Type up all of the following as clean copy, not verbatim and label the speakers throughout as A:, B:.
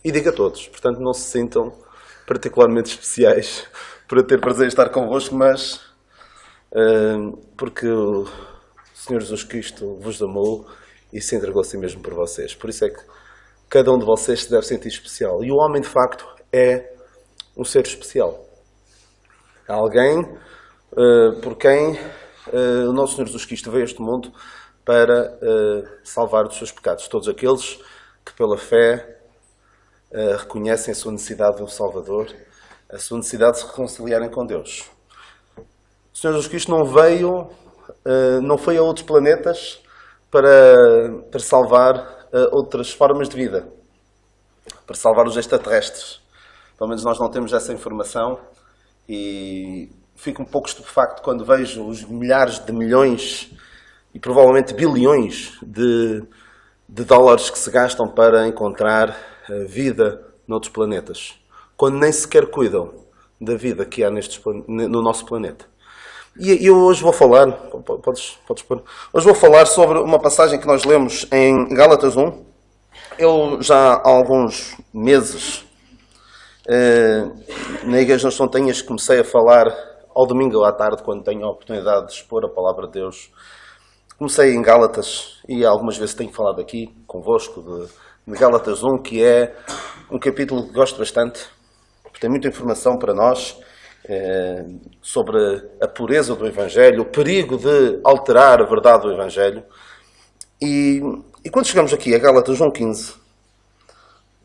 A: E digo a todos, portanto não se sintam particularmente especiais por ter prazer em estar convosco, mas porque o Senhor Jesus Cristo vos amou e se entregou a si mesmo por vocês. Por isso é que cada um de vocês se deve sentir especial. E o homem, de facto, é um ser especial. Há alguém por quem o nosso Senhor Jesus Cristo veio a este mundo para salvar dos seus pecados. Todos aqueles que pela fé reconhecem a sua necessidade de um Salvador, a sua necessidade de se reconciliarem com Deus. O Senhor Jesus Cristo não veio, não foi a outros planetas para salvar outras formas de vida, para salvar os extraterrestres. Pelo menos nós não temos essa informação e fico um pouco estupefacto quando vejo os milhares de milhões e provavelmente bilhões de dólares que se gastam para encontrar vida noutros planetas, quando nem sequer cuidam da vida que há no nosso planeta. E eu hoje vou falar, podes pôr, hoje vou falar sobre uma passagem que nós lemos em Gálatas 1. Eu já há alguns meses, na Igreja das Fontanhas, comecei a falar ao domingo à tarde, quando tenho a oportunidade de expor a Palavra de Deus. Comecei em Gálatas e algumas vezes tenho falado aqui convosco de Gálatas 1, que é um capítulo que gosto bastante, porque tem muita informação para nós sobre a pureza do Evangelho, o perigo de alterar a verdade do Evangelho. E quando chegamos aqui a Gálatas 1,15,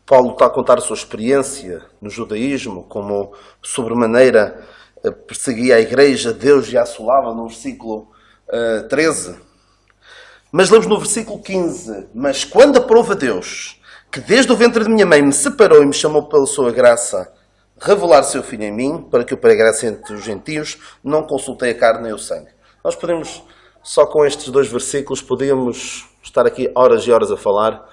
A: Paulo está a contar a sua experiência no judaísmo, como sobremaneira perseguia a igreja, Deus lhe assolava, no versículo 13. Mas lemos no versículo 15, mas quando aprove a Deus, que desde o ventre de minha mãe me separou e me chamou pela sua graça, revelar seu Filho em mim, para que eu pregasse entre os gentios, não consultei a carne nem o sangue. Nós podemos, só com estes dois versículos, podíamos estar aqui horas e horas a falar.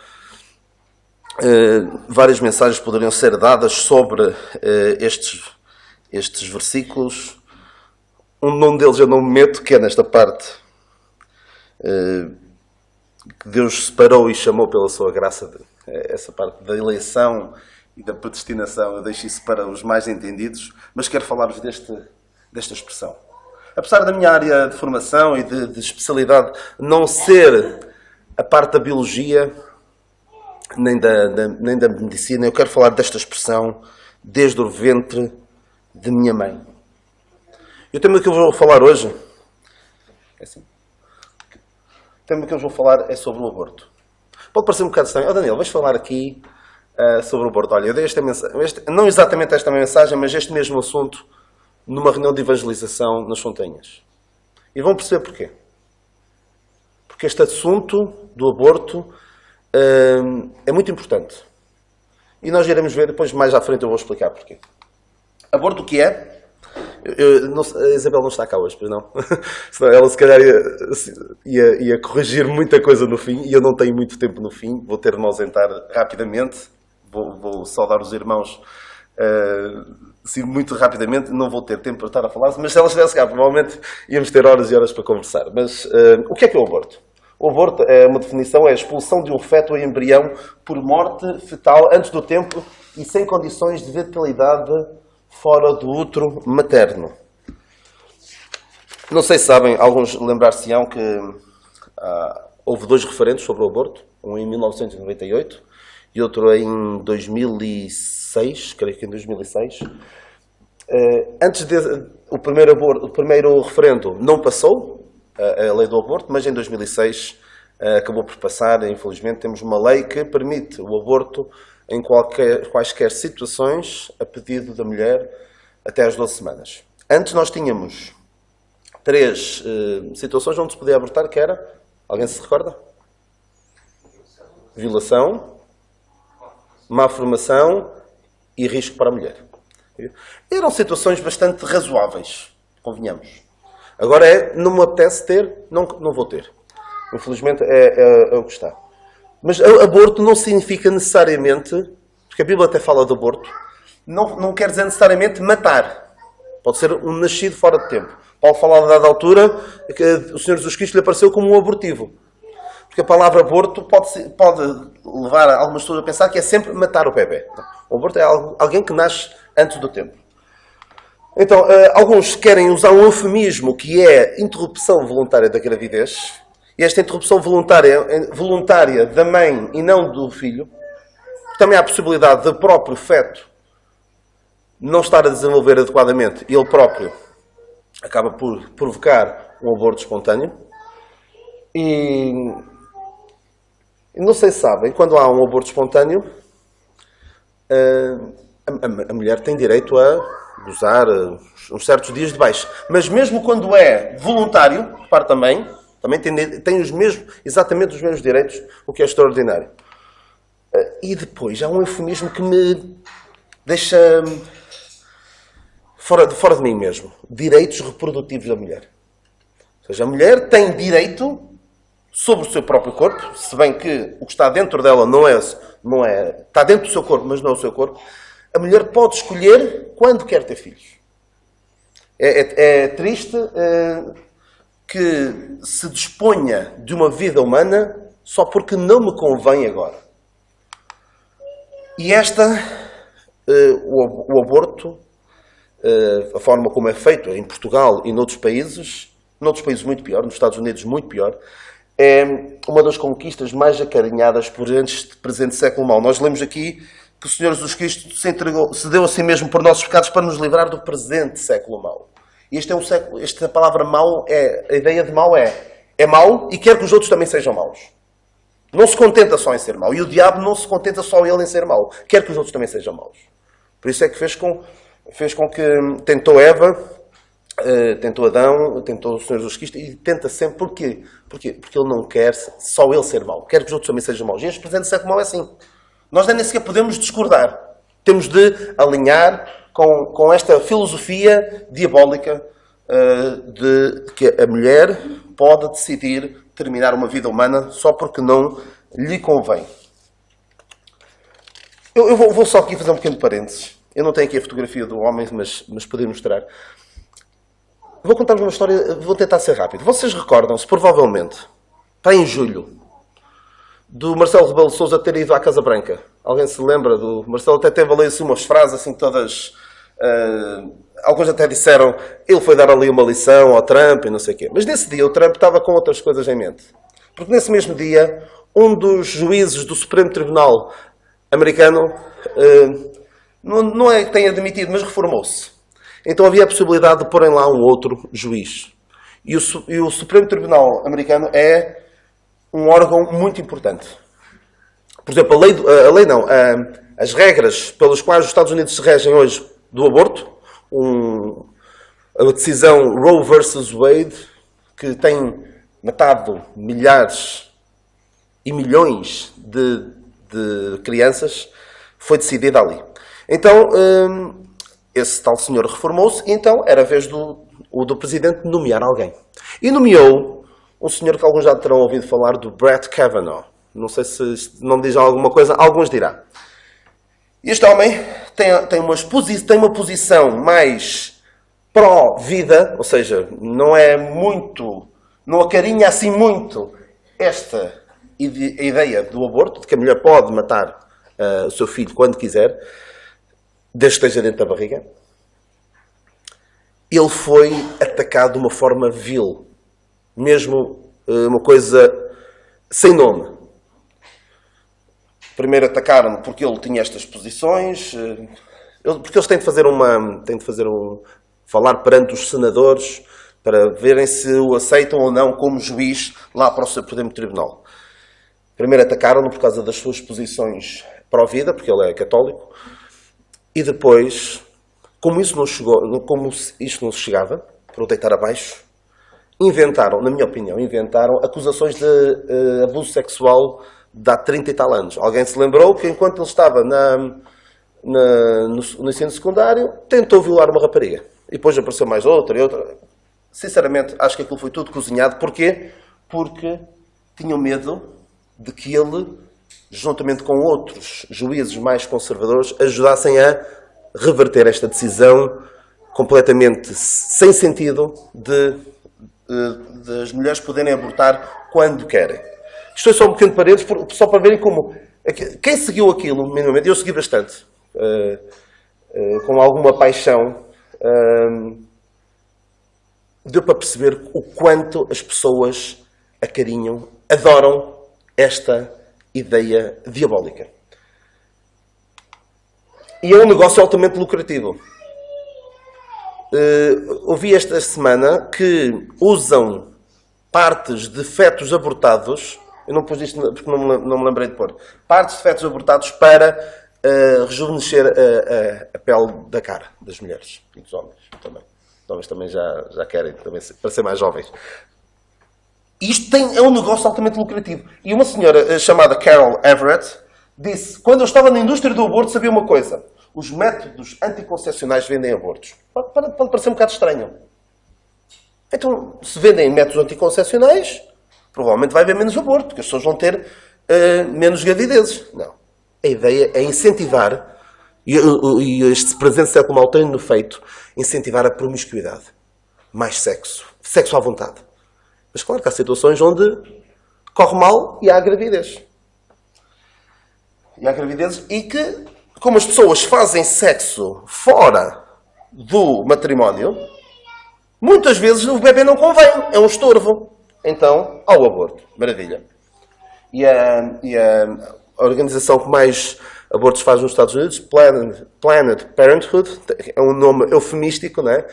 A: Várias mensagens poderiam ser dadas sobre estes versículos. Um deles eu não me meto, que é nesta parte. Que Deus separou e chamou pela sua graça. Essa parte da eleição e da predestinação, eu deixo isso para os mais entendidos, mas quero falar-vos desta expressão. Apesar da minha área de formação e de especialidade não ser a parte da biologia, nem da medicina, eu quero falar desta expressão desde o ventre de minha mãe. E o tema que eu vou falar hoje o tema que eu vou falar é sobre o aborto. Pode parecer um bocado estranho. Daniel, vais falar aqui sobre o aborto. Olha, eu dei esta mensagem, não exatamente esta mensagem, mas este mesmo assunto numa reunião de evangelização nas Fontanhas. E vão perceber porquê. Porque este assunto do aborto é muito importante. E nós iremos ver depois, mais à frente eu vou explicar porquê. Aborto o que é? A Isabel não está cá hoje, pois não? Senão ela se calhar ia corrigir muita coisa no fim, e eu não tenho muito tempo no fim, vou ter de me ausentar rapidamente, vou saudar os irmãos muito rapidamente, não vou ter tempo para estar a falar, mas se ela estivesse cá, provavelmente íamos ter horas e horas para conversar. Mas o que é o aborto? O aborto é uma definição, é a expulsão de um feto ou embrião por morte fetal antes do tempo e sem condições de vitalidade fora do útero materno. Não sei se sabem, alguns lembrar-se-ão que houve dois referendos sobre o aborto, um em 1998 e outro em 2006, creio que em 2006. O primeiro referendo não passou, a lei do aborto, mas em 2006 acabou por passar. Infelizmente temos uma lei que permite o aborto em quaisquer situações a pedido da mulher até às 12 semanas. Antes nós tínhamos 3 situações onde se podia abortar, que era, alguém se recorda? Violação, má formação e risco para a mulher. Eram situações bastante razoáveis, convenhamos. Agora não me apetece ter, não vou ter. Infelizmente é o que está. Mas aborto não significa necessariamente, porque a Bíblia até fala de aborto, não quer dizer necessariamente matar. Pode ser um nascido fora de tempo. Paulo fala a dada altura que o Senhor Jesus Cristo lhe apareceu como um abortivo. Porque a palavra aborto pode levar algumas pessoas a pensar que é sempre matar o bebê. O aborto é alguém que nasce antes do tempo. Então, alguns querem usar um eufemismo que é interrupção voluntária da gravidez. E esta interrupção voluntária da mãe e não do filho. Também há a possibilidade do próprio feto não estar a desenvolver adequadamente e ele próprio acaba por provocar um aborto espontâneo. E não sei se sabem, quando há um aborto espontâneo, a mulher tem direito a gozar uns certos dias de baixa. Mas mesmo quando é voluntário, repare também tem exatamente os mesmos direitos, o que é extraordinário. E depois há um eufemismo que me deixa fora de mim mesmo. Direitos reprodutivos da mulher. Ou seja, a mulher tem direito sobre o seu próprio corpo, se bem que o que está dentro dela não é está dentro do seu corpo, mas não é o seu corpo. A mulher pode escolher quando quer ter filhos. É triste que se disponha de uma vida humana só porque não me convém agora. E o aborto, a forma como é feito em Portugal e noutros países muito pior, nos Estados Unidos muito pior, é uma das conquistas mais acarinhadas por este presente século mau. Nós lemos aqui que o Senhor Jesus Cristo se deu a si mesmo por nossos pecados para nos livrar do presente século mau. E esta palavra mau, a ideia de mau é mau e quer que os outros também sejam maus. Não se contenta só em ser mau. E o diabo não se contenta só ele em ser mau. Quer que os outros também sejam maus. Por isso é que fez com que tentou Eva, tentou Adão, tentou o Senhor Jesus Cristo e tenta sempre. Porquê? Porque ele não quer só ele ser mau. Quer que os outros também sejam maus. E este presente século mau é assim. Nós nem sequer podemos discordar. Temos de alinhar com esta filosofia diabólica de que a mulher pode decidir terminar uma vida humana só porque não lhe convém. Eu vou só aqui fazer um pequeno parênteses. Eu não tenho aqui a fotografia do homem, mas poder mostrar. Vou contar-vos uma história, vou tentar ser rápido. Vocês recordam-se, provavelmente, está em julho, do Marcelo Rebelo de Sousa ter ido à Casa Branca. Alguém se lembra do Marcelo? Até teve ali assim, umas frases assim todas... alguns até disseram ele foi dar ali uma lição ao Trump e não sei o quê. Mas nesse dia o Trump estava com outras coisas em mente. Porque nesse mesmo dia, um dos juízes do Supremo Tribunal americano, não é que tenha demitido, mas reformou-se. Então havia a possibilidade de porem lá um outro juiz. E o Supremo Tribunal americano é um órgão muito importante. Por exemplo, as regras pelas quais os Estados Unidos se regem hoje do aborto, a decisão Roe versus Wade, que tem matado milhares e milhões de crianças, foi decidida ali. Então, esse tal senhor reformou-se, e então era a vez do presidente nomear alguém. E nomeou um senhor que alguns já terão ouvido falar, do Brett Kavanaugh. Não sei se não diz alguma coisa, alguns dirá. Este homem tem uma posição mais pró-vida, ou seja, não acarinha assim muito esta ideia do aborto, de que a mulher pode matar o seu filho quando quiser, desde que esteja dentro da barriga. Ele foi atacado de uma forma vil, mesmo uma coisa sem nome. Primeiro atacaram-no porque ele tinha estas posições, porque eles têm de falar perante os senadores para verem se o aceitam ou não como juiz lá para o Supremo Tribunal. Primeiro atacaram-no por causa das suas posições pró-vida, porque ele é católico, e depois, como isto não chegava, para o deitar abaixo, na minha opinião, inventaram acusações de abuso sexual de há 30 e tal anos. Alguém se lembrou que enquanto ele estava no ensino secundário, tentou violar uma rapariga. E depois apareceu mais outra e outra. Sinceramente, acho que aquilo foi tudo cozinhado. Porquê? Porque tinham medo de que ele, juntamente com outros juízes mais conservadores, ajudassem a reverter esta decisão completamente sem sentido de as mulheres poderem abortar quando querem. Isto é só um pequeno parênteses, só para verem como... Quem seguiu aquilo, minimamente, eu segui bastante, com alguma paixão, deu para perceber o quanto as pessoas acarinham, adoram esta ideia diabólica. E é um negócio altamente lucrativo. Ouvi esta semana que usam partes de fetos abortados, eu não pus isto porque não me lembrei de pôr, partes de fetos abortados para rejuvenescer a pele da cara das mulheres e dos homens também. Os homens também já querem, também, para ser mais jovens. Isto é um negócio altamente lucrativo. E uma senhora chamada Carol Everett disse: quando eu estava na indústria do aborto sabia uma coisa: os métodos anticoncepcionais vendem abortos. Pode parecer um bocado estranho. Então, se vendem métodos anticoncepcionais, provavelmente vai haver menos aborto, porque as pessoas vão ter menos gravidezes. Não. A ideia é incentivar, e este presente século mal tem-no feito, incentivar a promiscuidade. Mais sexo. Sexo à vontade. Mas claro que há situações onde corre mal e há gravidez. E há gravidezes e que, como as pessoas fazem sexo fora do matrimónio, muitas vezes o bebê não convém, é um estorvo. Então, ao aborto. Maravilha. E a organização que mais abortos faz nos Estados Unidos, Planned Parenthood, é um nome eufemístico, não é?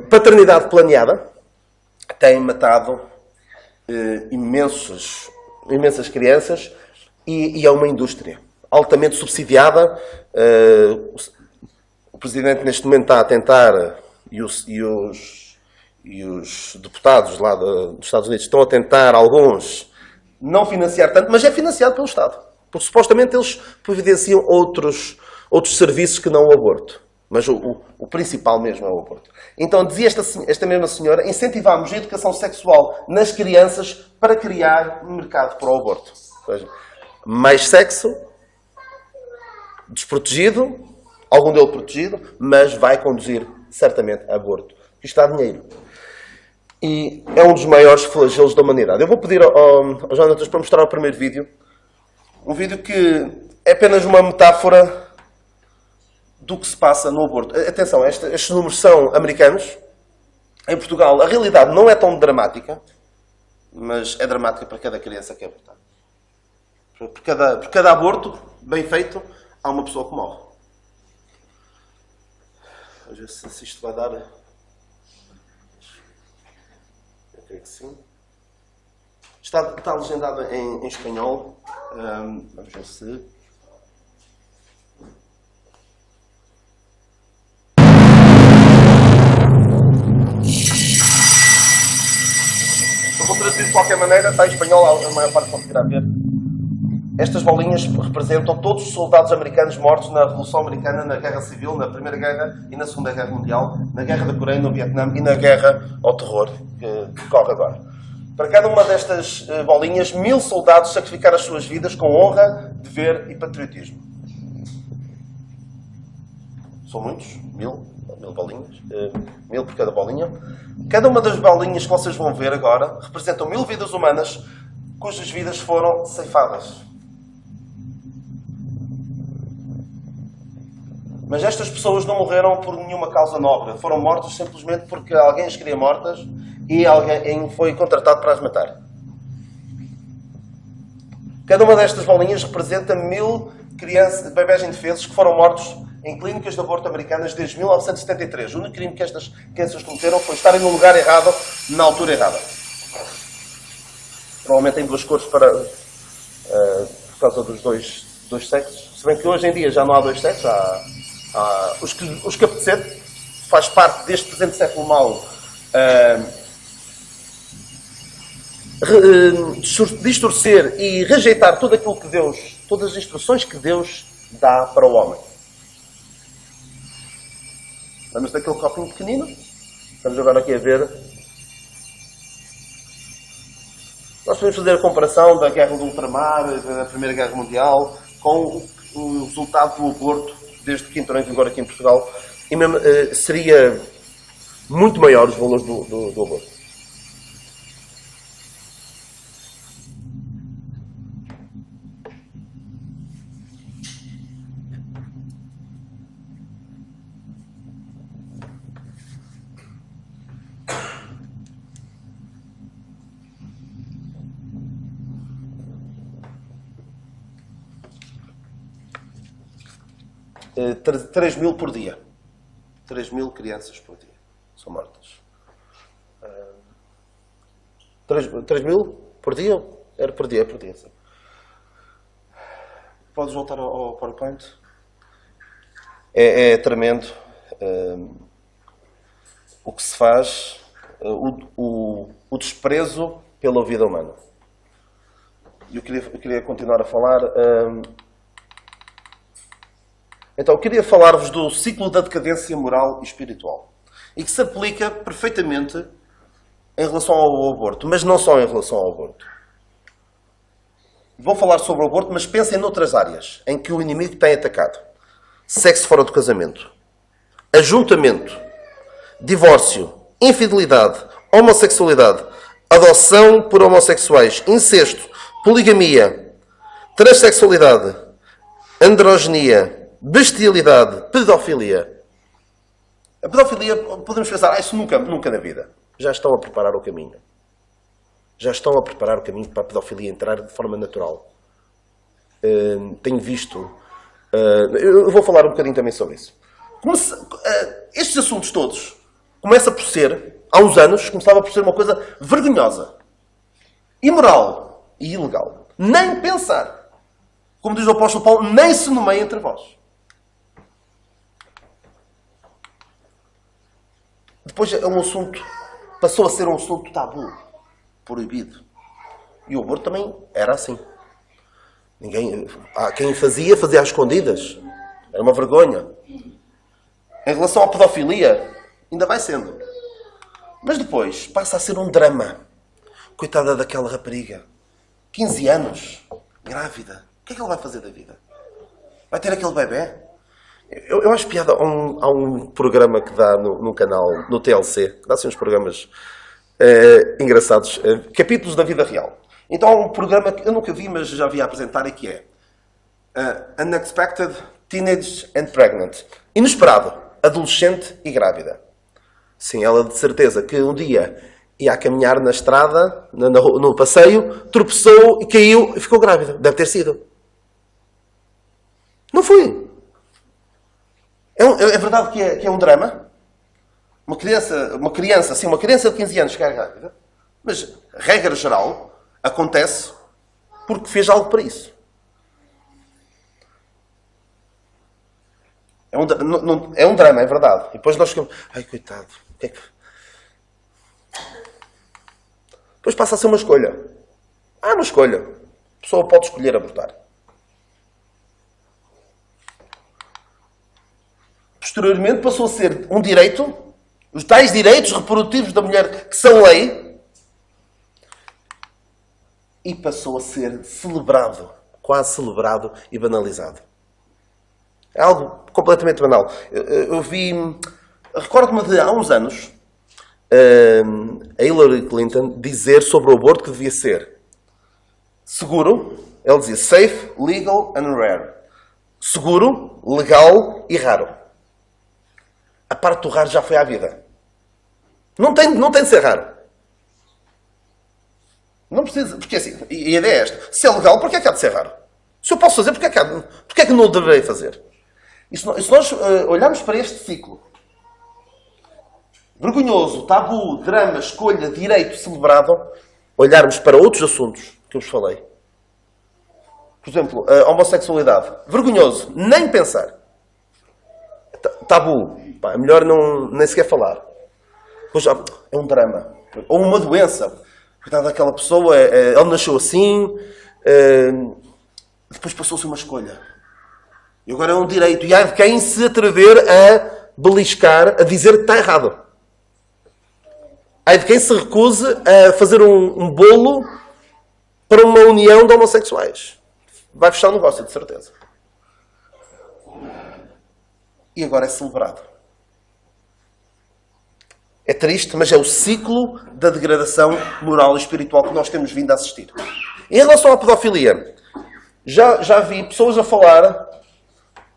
A: Paternidade planeada, tem matado imensas crianças e é uma indústria altamente subsidiada. O Presidente neste momento está a tentar, e os deputados lá dos Estados Unidos estão a tentar, alguns, não financiar tanto, mas é financiado pelo Estado. Porque supostamente eles providenciam outros serviços que não o aborto. Mas o principal mesmo é o aborto. Então dizia esta mesma senhora: incentivamos a educação sexual nas crianças para criar um mercado para o aborto. Ou seja, mais sexo, desprotegido, algum dele protegido, mas vai conduzir certamente a aborto. Isto dá dinheiro. E é um dos maiores flagelos da humanidade. Eu vou pedir ao Jonatas para mostrar o primeiro vídeo. Um vídeo que é apenas uma metáfora do que se passa no aborto. Atenção, estes números são americanos. Em Portugal, a realidade não é tão dramática, mas é dramática para cada criança que é abortada. Por cada aborto bem feito, há uma pessoa que morre. Vamos ver se isto vai dar... Eu creio que sim. Está legendado em espanhol. Vamos ver se... Eu vou traduzir de qualquer maneira, está em espanhol, a maior parte conseguirá ver. Estas bolinhas representam todos os soldados americanos mortos na Revolução Americana, na Guerra Civil, na Primeira Guerra e na Segunda Guerra Mundial, na Guerra da Coreia, no Vietnã e na Guerra ao Terror, que corre agora. Para cada uma destas bolinhas, 1000 soldados sacrificaram as suas vidas com honra, dever e patriotismo. São muitos, 1000 bolinhas, 1000 por cada bolinha. Cada uma das bolinhas que vocês vão ver agora representam 1000 vidas humanas cujas vidas foram ceifadas. Mas estas pessoas não morreram por nenhuma causa nobre. Foram mortas simplesmente porque alguém as queria mortas e alguém foi contratado para as matar. Cada uma destas bolinhas representa 1000 bebés indefesos que foram mortos em clínicas de aborto americanas desde 1973. O único crime que estas crianças cometeram foi estarem no lugar errado, na altura errada. Provavelmente em duas cores por causa dos dois sexos. Se bem que hoje em dia já não há dois sexos, há os que apetecer, faz parte deste presente século mau, distorcer e rejeitar tudo aquilo que Deus, todas as instruções que Deus dá para o homem. Vamos daquele copinho pequenino. Estamos agora aqui a ver. Nós podemos fazer a comparação da Guerra do Ultramar, da Primeira Guerra Mundial, com o resultado do aborto, desde que entrou em vigor aqui em Portugal. E mesmo, seria muito maior os valores do aborto. 3 mil por dia. 3 mil crianças por dia são mortas. 3 mil por dia? Era por dia, sim. Podes voltar ao PowerPoint? É tremendo o que se faz, o desprezo pela vida humana. E eu queria continuar a falar. Então, eu queria falar-vos do ciclo da decadência moral e espiritual. E que se aplica perfeitamente em relação ao aborto, mas não só em relação ao aborto. Vou falar sobre o aborto, mas pensem noutras áreas em que o inimigo tem atacado. Sexo fora do casamento, ajuntamento, divórcio, infidelidade, homossexualidade, adoção por homossexuais, incesto, poligamia, transexualidade, androgenia, bestialidade, pedofilia. A pedofilia, podemos pensar, isso nunca na vida. Já estão a preparar o caminho. Já estão a preparar o caminho para a pedofilia entrar de forma natural. Tenho visto... eu vou falar um bocadinho também sobre isso. Estes assuntos todos começa por ser, há uns anos, começava por ser uma coisa vergonhosa, imoral e ilegal. Nem pensar. Como diz o apóstolo Paulo, nem se nomeia entre vós. Depois é um assunto, passou a ser um assunto tabu, proibido. E o aborto também era assim. Quem fazia às escondidas. Era uma vergonha. Em relação à pedofilia, ainda vai sendo. Mas depois passa a ser um drama. Coitada daquela rapariga. 15 anos, grávida. O que é que ela vai fazer da vida? Vai ter aquele bebê? Eu acho piada. Há um programa que dá no canal, no TLC, que dá assim uns programas engraçados, capítulos da vida real. Então há um programa que eu nunca vi, mas já vi a apresentar, e que é Unexpected Teenage and Pregnant. Inesperado, adolescente e grávida. Sim, ela de certeza que um dia ia a caminhar na estrada, no passeio, tropeçou e caiu e ficou grávida. Deve ter sido. Não foi. É verdade que é um drama. Uma criança de 15 anos ficar grávida. Mas, regra geral, acontece porque fez algo para isso. É um drama, é verdade. E depois nós ficamos... Ai, coitado. Depois passa a ser uma escolha. Uma escolha. A pessoa pode escolher abortar. Posteriormente passou a ser um direito, os tais direitos reprodutivos da mulher que são lei, e passou a ser celebrado, quase celebrado e banalizado. É algo completamente banal. Recordo-me de há uns anos, a Hillary Clinton dizer sobre o aborto que devia ser seguro, ela dizia safe, legal and rare. Seguro, legal e raro. A parte do raro já foi à vida. Não tem de ser raro. Não precisa, porque assim, e a ideia é esta. Se é legal, porquê é que há de ser raro? Se eu posso fazer, porquê é que não o deverei fazer? E se nós olharmos para este ciclo, vergonhoso, tabu, drama, escolha, direito, celebrado, olharmos para outros assuntos que eu vos falei. Por exemplo, a homossexualidade. Vergonhoso, nem pensar. Tabu. É melhor nem sequer falar. Pois, é um drama. Ou uma doença. Coitada daquela pessoa, ela nasceu assim, depois passou-se uma escolha. E agora é um direito. E há de quem se atrever a beliscar, a dizer que está errado. Há de quem se recuse a fazer um bolo para uma união de homossexuais. Vai fechar o negócio, de certeza. E agora é celebrado. É triste, mas é o ciclo da degradação moral e espiritual que nós temos vindo a assistir. Em relação à pedofilia, já vi pessoas a falar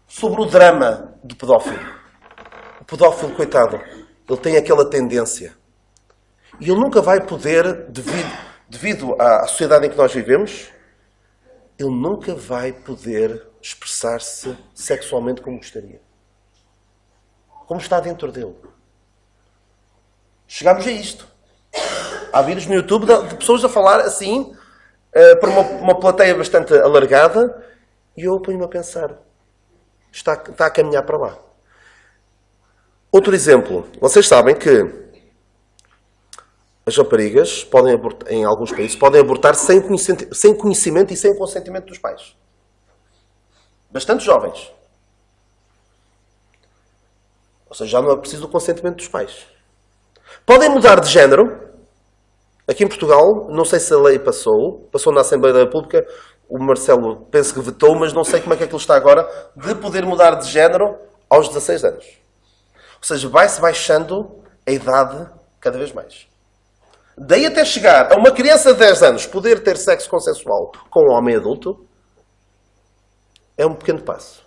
A: sobre o drama do pedófilo. O pedófilo, coitado, ele tem aquela tendência. E ele nunca vai poder, devido à sociedade em que nós vivemos, ele nunca vai poder expressar expressar-se sexualmente como gostaria. Como está dentro dele. Chegámos a isto. Há vídeos no YouTube de pessoas a falar assim, para uma plateia bastante alargada, e eu ponho-me a pensar. Está a caminhar para lá. Outro exemplo. Vocês sabem que as raparigas, podem abortar, em alguns países, podem abortar sem conhecimento e sem consentimento dos pais. Bastante jovens. Ou seja, já não é preciso o consentimento dos pais. Podem mudar de género. Aqui em Portugal, não sei se a lei passou na Assembleia da República, o Marcelo penso que vetou, mas não sei como é que aquilo está agora, de poder mudar de género aos 16 anos. Ou seja, vai-se baixando a idade cada vez mais. Daí até chegar a uma criança de 10 anos poder ter sexo consensual com um homem adulto, é um pequeno passo.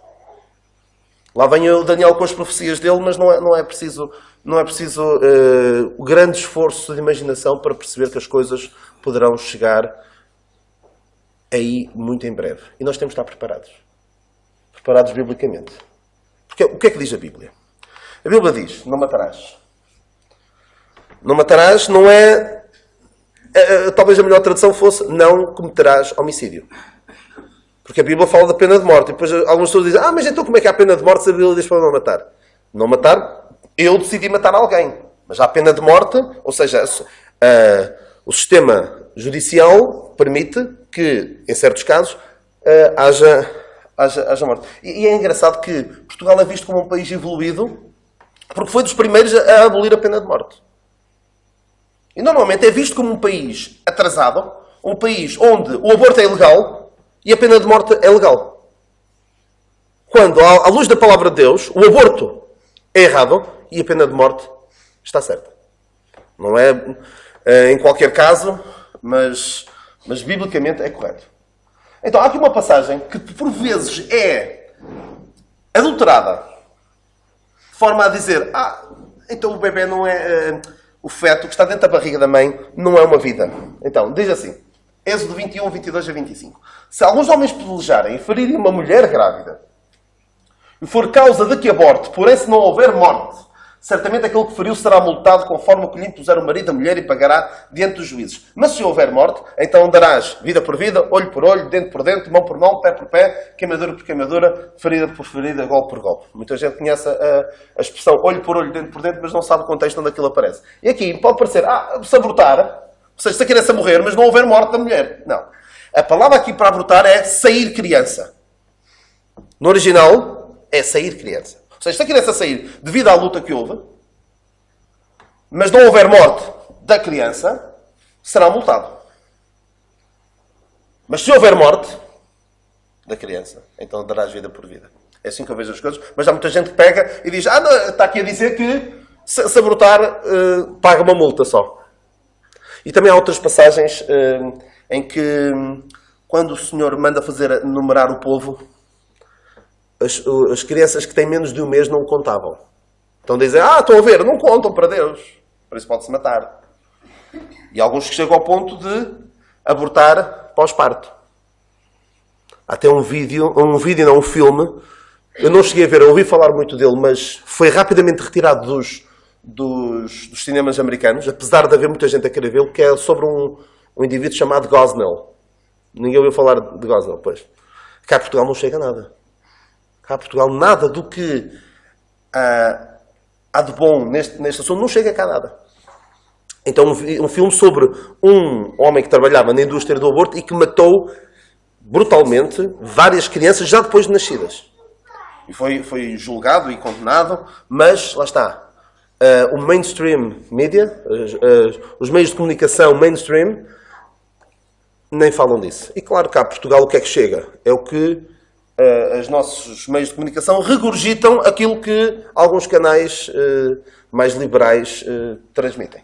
A: Lá vem o Daniel com as profecias dele, mas não é preciso grande esforço de imaginação para perceber que as coisas poderão chegar aí muito em breve. E nós temos de estar preparados. Preparados biblicamente. Porque o que é que diz a Bíblia? A Bíblia diz, não matarás. Não matarás não é... talvez a melhor tradução fosse, não cometerás homicídio. Porque a Bíblia fala da pena de morte. E depois algumas pessoas dizem, mas então como é que há pena de morte se a Bíblia diz para não matar? Não matar, eu decidi matar alguém. Mas há pena de morte, ou seja, o sistema judicial permite que, em certos casos, haja morte. E é engraçado que Portugal é visto como um país evoluído porque foi dos primeiros a abolir a pena de morte. E normalmente é visto como um país atrasado, um país onde o aborto é ilegal e a pena de morte é legal. Quando, à luz da palavra de Deus, o aborto é errado e a pena de morte está certa. Não é em qualquer caso, mas biblicamente é correto. Então, há aqui uma passagem que, por vezes, é adulterada. De forma a dizer, então o bebê não é... o feto que está dentro da barriga da mãe não é uma vida. Então, diz assim, Êxodo 21, 22 a 25. Se alguns homens pelejarem e ferirem uma mulher grávida, e for causa de que aborte, porém se não houver morte, certamente aquele que feriu será multado conforme o que lhe impuser o marido da mulher e pagará diante dos juízes. Mas se houver morte, então darás vida por vida, olho por olho, dente por dente, mão por mão, pé por pé, queimadura por queimadura, ferida por ferida, golpe por golpe. Muita gente conhece a expressão olho por olho, dente por dente, mas não sabe o contexto onde aquilo aparece. E aqui pode parecer, se abortar, ou seja, se a criança morrer, mas não houver morte da mulher. Não. A palavra aqui para abortar é sair criança. No original, é sair criança. Ou seja, se a criança sair devido à luta que houve, mas não houver morte da criança, será multado. Mas se houver morte da criança, então darás vida por vida. É assim que eu vejo as coisas. Mas há muita gente que pega e diz, não, está aqui a dizer que se abortar, paga uma multa só. E também há outras passagens em que, quando o Senhor manda fazer numerar o povo, as crianças que têm menos de um mês não contavam. Então dizem, estão a ver, não contam para Deus. Por isso pode-se matar. E alguns que chegam ao ponto de abortar pós-parto. Há até um filme, eu não cheguei a ver, eu ouvi falar muito dele, mas foi rapidamente retirado dos cinemas americanos, apesar de haver muita gente a querer vê-lo, que é sobre um indivíduo chamado Gosnell. Ninguém ouviu falar de Gosnell, pois. Cá em Portugal não chega a nada. Cá em Portugal nada do que há de bom neste assunto não chega cá a nada. Então um filme sobre um homem que trabalhava na indústria do aborto e que matou brutalmente várias crianças já depois de nascidas. E foi julgado e condenado, mas lá está. O mainstream media, os meios de comunicação mainstream, nem falam disso. E claro que cá, Portugal, o que é que chega? É o que os nossos meios de comunicação regurgitam aquilo que alguns canais mais liberais transmitem.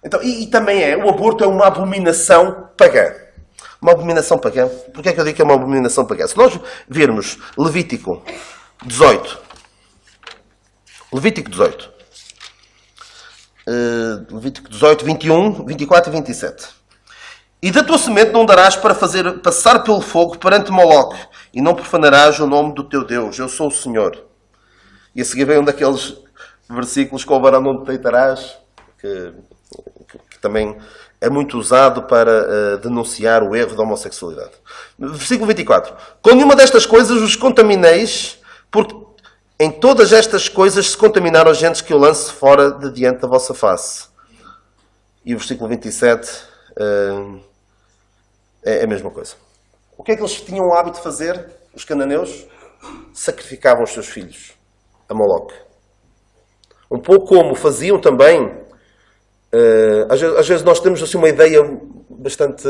A: Então, e também o aborto é uma abominação pagã. Uma abominação pagã. Porquê é que eu digo que é uma abominação pagã? Se nós virmos Levítico 18, Levítico 18, 21, 24 e 27.
B: E da tua semente não darás para fazer passar pelo fogo perante Moloque, e não profanarás o nome do teu Deus. Eu sou o Senhor. E a seguir vem um daqueles versículos com o varão não te deitarás, que também é muito usado para denunciar o erro da homossexualidade. Versículo 24. Com nenhuma destas coisas os contamineis, porque em todas estas coisas se contaminaram as gentes que eu lance fora de diante da vossa face. E o versículo 27 é a mesma coisa. O que é que eles tinham o hábito de fazer, os cananeus? Sacrificavam os seus filhos a Moloque. Um pouco como faziam também. Às vezes nós temos assim uma ideia bastante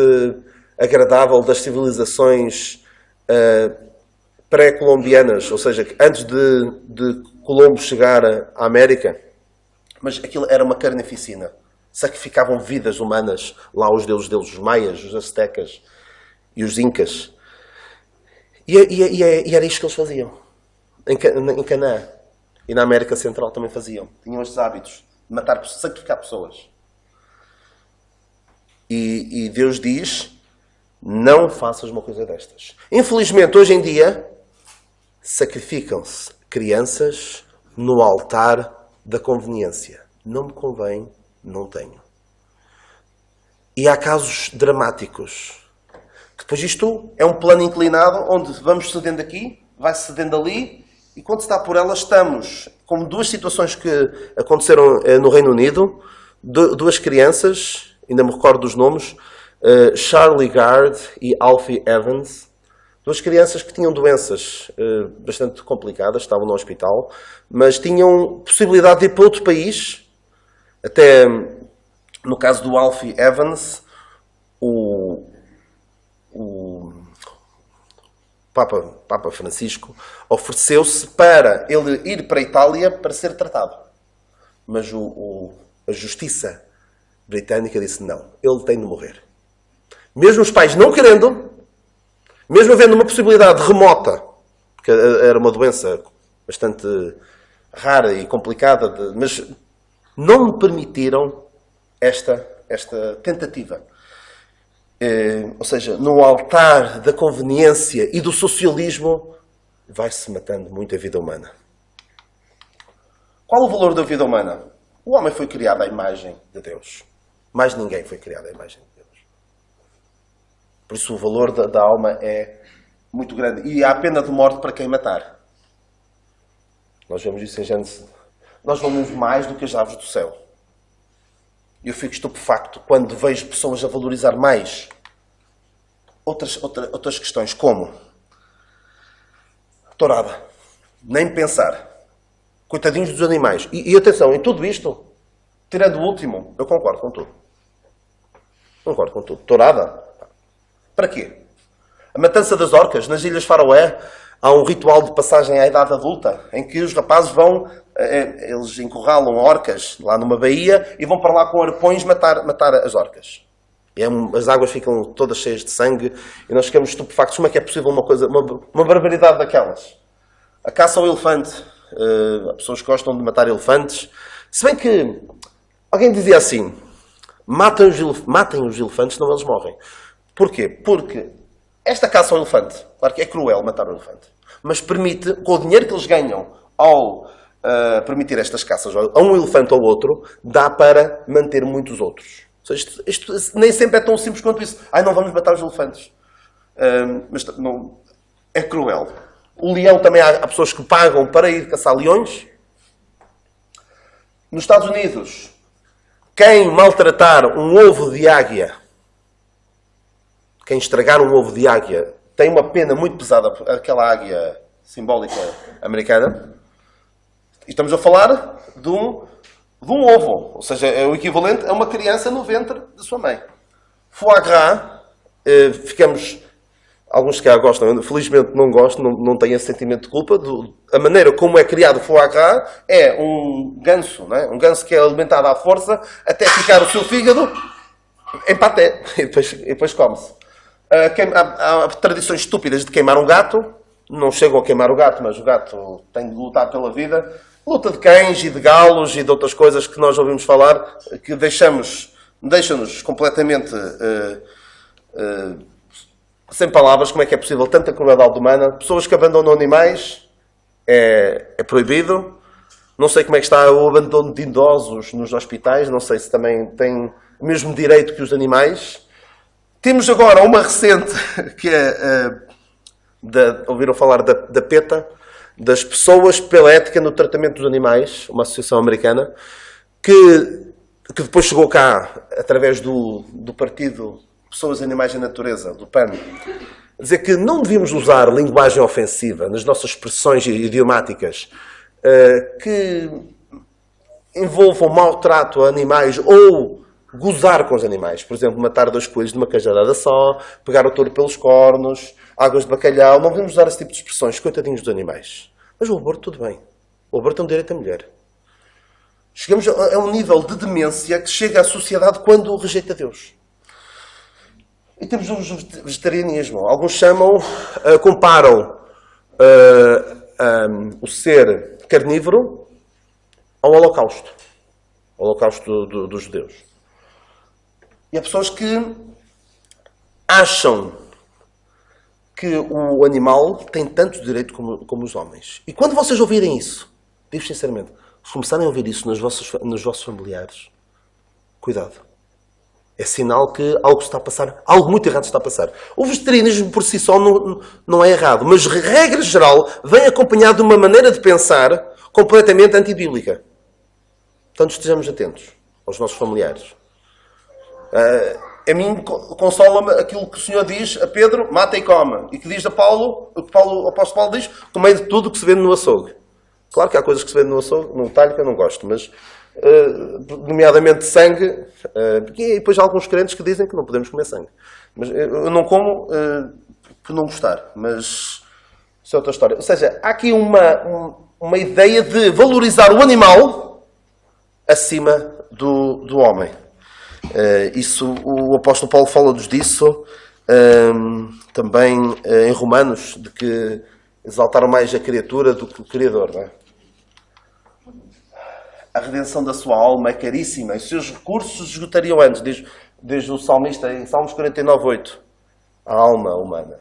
B: agradável das civilizações pré-colombianas, ou seja, antes de Colombo chegar à América, mas aquilo era uma carnificina. Sacrificavam vidas humanas lá os deuses deles, os maias, os aztecas e os incas. E era isto que eles faziam. Em Canaã e na América Central também faziam. Tinham estes hábitos de matar, sacrificar pessoas. E Deus diz, não faças uma coisa destas. Infelizmente, hoje em dia, sacrificam-se crianças no altar da conveniência. Não me convém, não tenho. E há casos dramáticos. Depois isto é um plano inclinado, onde vamos cedendo aqui, vai cedendo ali, e quando se dá por ela, estamos como duas situações que aconteceram no Reino Unido. Duas crianças, ainda me recordo dos nomes, Charlie Gard e Alfie Evans. Duas crianças que tinham doenças bastante complicadas, estavam no hospital, mas tinham possibilidade de ir para outro país. Até, no caso do Alfie Evans, o Papa Francisco ofereceu-se para ele ir para a Itália para ser tratado. Mas a justiça britânica disse não, ele tem de morrer. Mesmo os pais não querendo, mesmo havendo uma possibilidade remota, porque era uma doença bastante rara e complicada, mas não me permitiram esta tentativa. Ou seja, no altar da conveniência e do socialismo, vai-se matando muita vida humana. Qual o valor da vida humana? O homem foi criado à imagem de Deus. Mais ninguém foi criado à imagem de Deus. Por isso o valor da alma é muito grande. E há a pena de morte para quem matar. Nós vemos isso em Gênesis. Nós valemos mais do que as aves do céu. Eu fico estupefacto quando vejo pessoas a valorizar mais outras questões, como tourada. Nem pensar. Coitadinhos dos animais. E atenção, em tudo isto, tirando o último, eu concordo com tudo. Concordo com tudo. Tourada? Para quê? A matança das orcas, nas Ilhas Faroé, há um ritual de passagem à idade adulta, em que os rapazes vão, eles encurralam orcas lá numa baía e vão para lá com arpões matar as orcas. E as águas ficam todas cheias de sangue e nós ficamos estupefactos. Como é que é possível uma barbaridade daquelas? A caça ao elefante. As pessoas gostam de matar elefantes. Se bem que alguém dizia assim, matem os elefantes, senão eles morrem. Porquê? Porque esta caça ao elefante, claro que é cruel matar o elefante, mas permite, com o dinheiro que eles ganham ao permitir estas caças a um elefante ou outro, dá para manter muitos outros. Ou seja, isto nem sempre é tão simples quanto isso. Não vamos matar os elefantes. Mas não, é cruel. O leão também há pessoas que pagam para ir caçar leões. Nos Estados Unidos, quem maltratar um ovo de águia, quem estragar um ovo de águia, tem uma pena muito pesada, aquela águia simbólica americana. E estamos a falar de um ovo. Ou seja, é o equivalente a uma criança no ventre da sua mãe. Foie gras, ficamos... Alguns que gostam, felizmente não gosto, não tenho esse sentimento de culpa. A maneira como é criado o foie gras é um ganso, não é? Um ganso que é alimentado à força até ficar o seu fígado em paté. E depois come-se. Há tradições estúpidas de queimar um gato. Não chegam a queimar o gato, mas o gato tem de lutar pela vida. Luta de cães e de galos e de outras coisas que nós ouvimos falar, que deixam-nos completamente sem palavras, como é que é possível tanta crueldade humana. Pessoas que abandonam animais é proibido. Não sei como é que está o abandono de idosos nos hospitais, não sei se também tem o mesmo direito que os animais. Temos agora uma recente, que é, ouviram falar da PETA, das Pessoas pela Ética no Tratamento dos Animais, uma associação americana, que depois chegou cá, através do partido Pessoas, Animais e Natureza, do PAN, a dizer que não devíamos usar linguagem ofensiva nas nossas expressões idiomáticas que envolvam maltrato a animais ou gozar com os animais. Por exemplo, matar 2 coelhos de uma cajadada só, pegar o touro pelos cornos, águas de bacalhau. Não devemos usar esse tipo de expressões, coitadinhos dos animais. Mas o aborto, tudo bem. O aborto é um direito da mulher. Chegamos a um nível de demência que chega à sociedade quando rejeita Deus. E temos o vegetarianismo. Alguns chamam, comparam o ser carnívoro ao holocausto. O holocausto dos judeus. E há pessoas que acham que o animal tem tanto direito como os homens. E quando vocês ouvirem isso, digo sinceramente, se começarem a ouvir isso nos vossos familiares, cuidado. É sinal que algo está a passar, algo muito errado está a passar. O vegetarianismo por si só não é errado, mas regra geral vem acompanhado de uma maneira de pensar completamente antibíblica. Portanto, estejamos atentos aos nossos familiares. A mim consola-me aquilo que o Senhor diz a Pedro, mata e come. E que diz a Paulo, o que o apóstolo Paulo diz, comei de tudo o que se vende no açougue. Claro que há coisas que se vendem no açougue, no talho, que eu não gosto, mas, nomeadamente sangue, e depois há alguns crentes que dizem que não podemos comer sangue. Mas eu não como por não gostar, mas isso é outra história. Ou seja, há aqui uma ideia de valorizar o animal acima do homem. Isso, o apóstolo Paulo fala-nos disso também em Romanos, de que exaltaram mais a criatura do que o Criador, não é? A redenção da sua alma é caríssima e os seus recursos esgotariam antes, diz o salmista em Salmos 49:8. A alma humana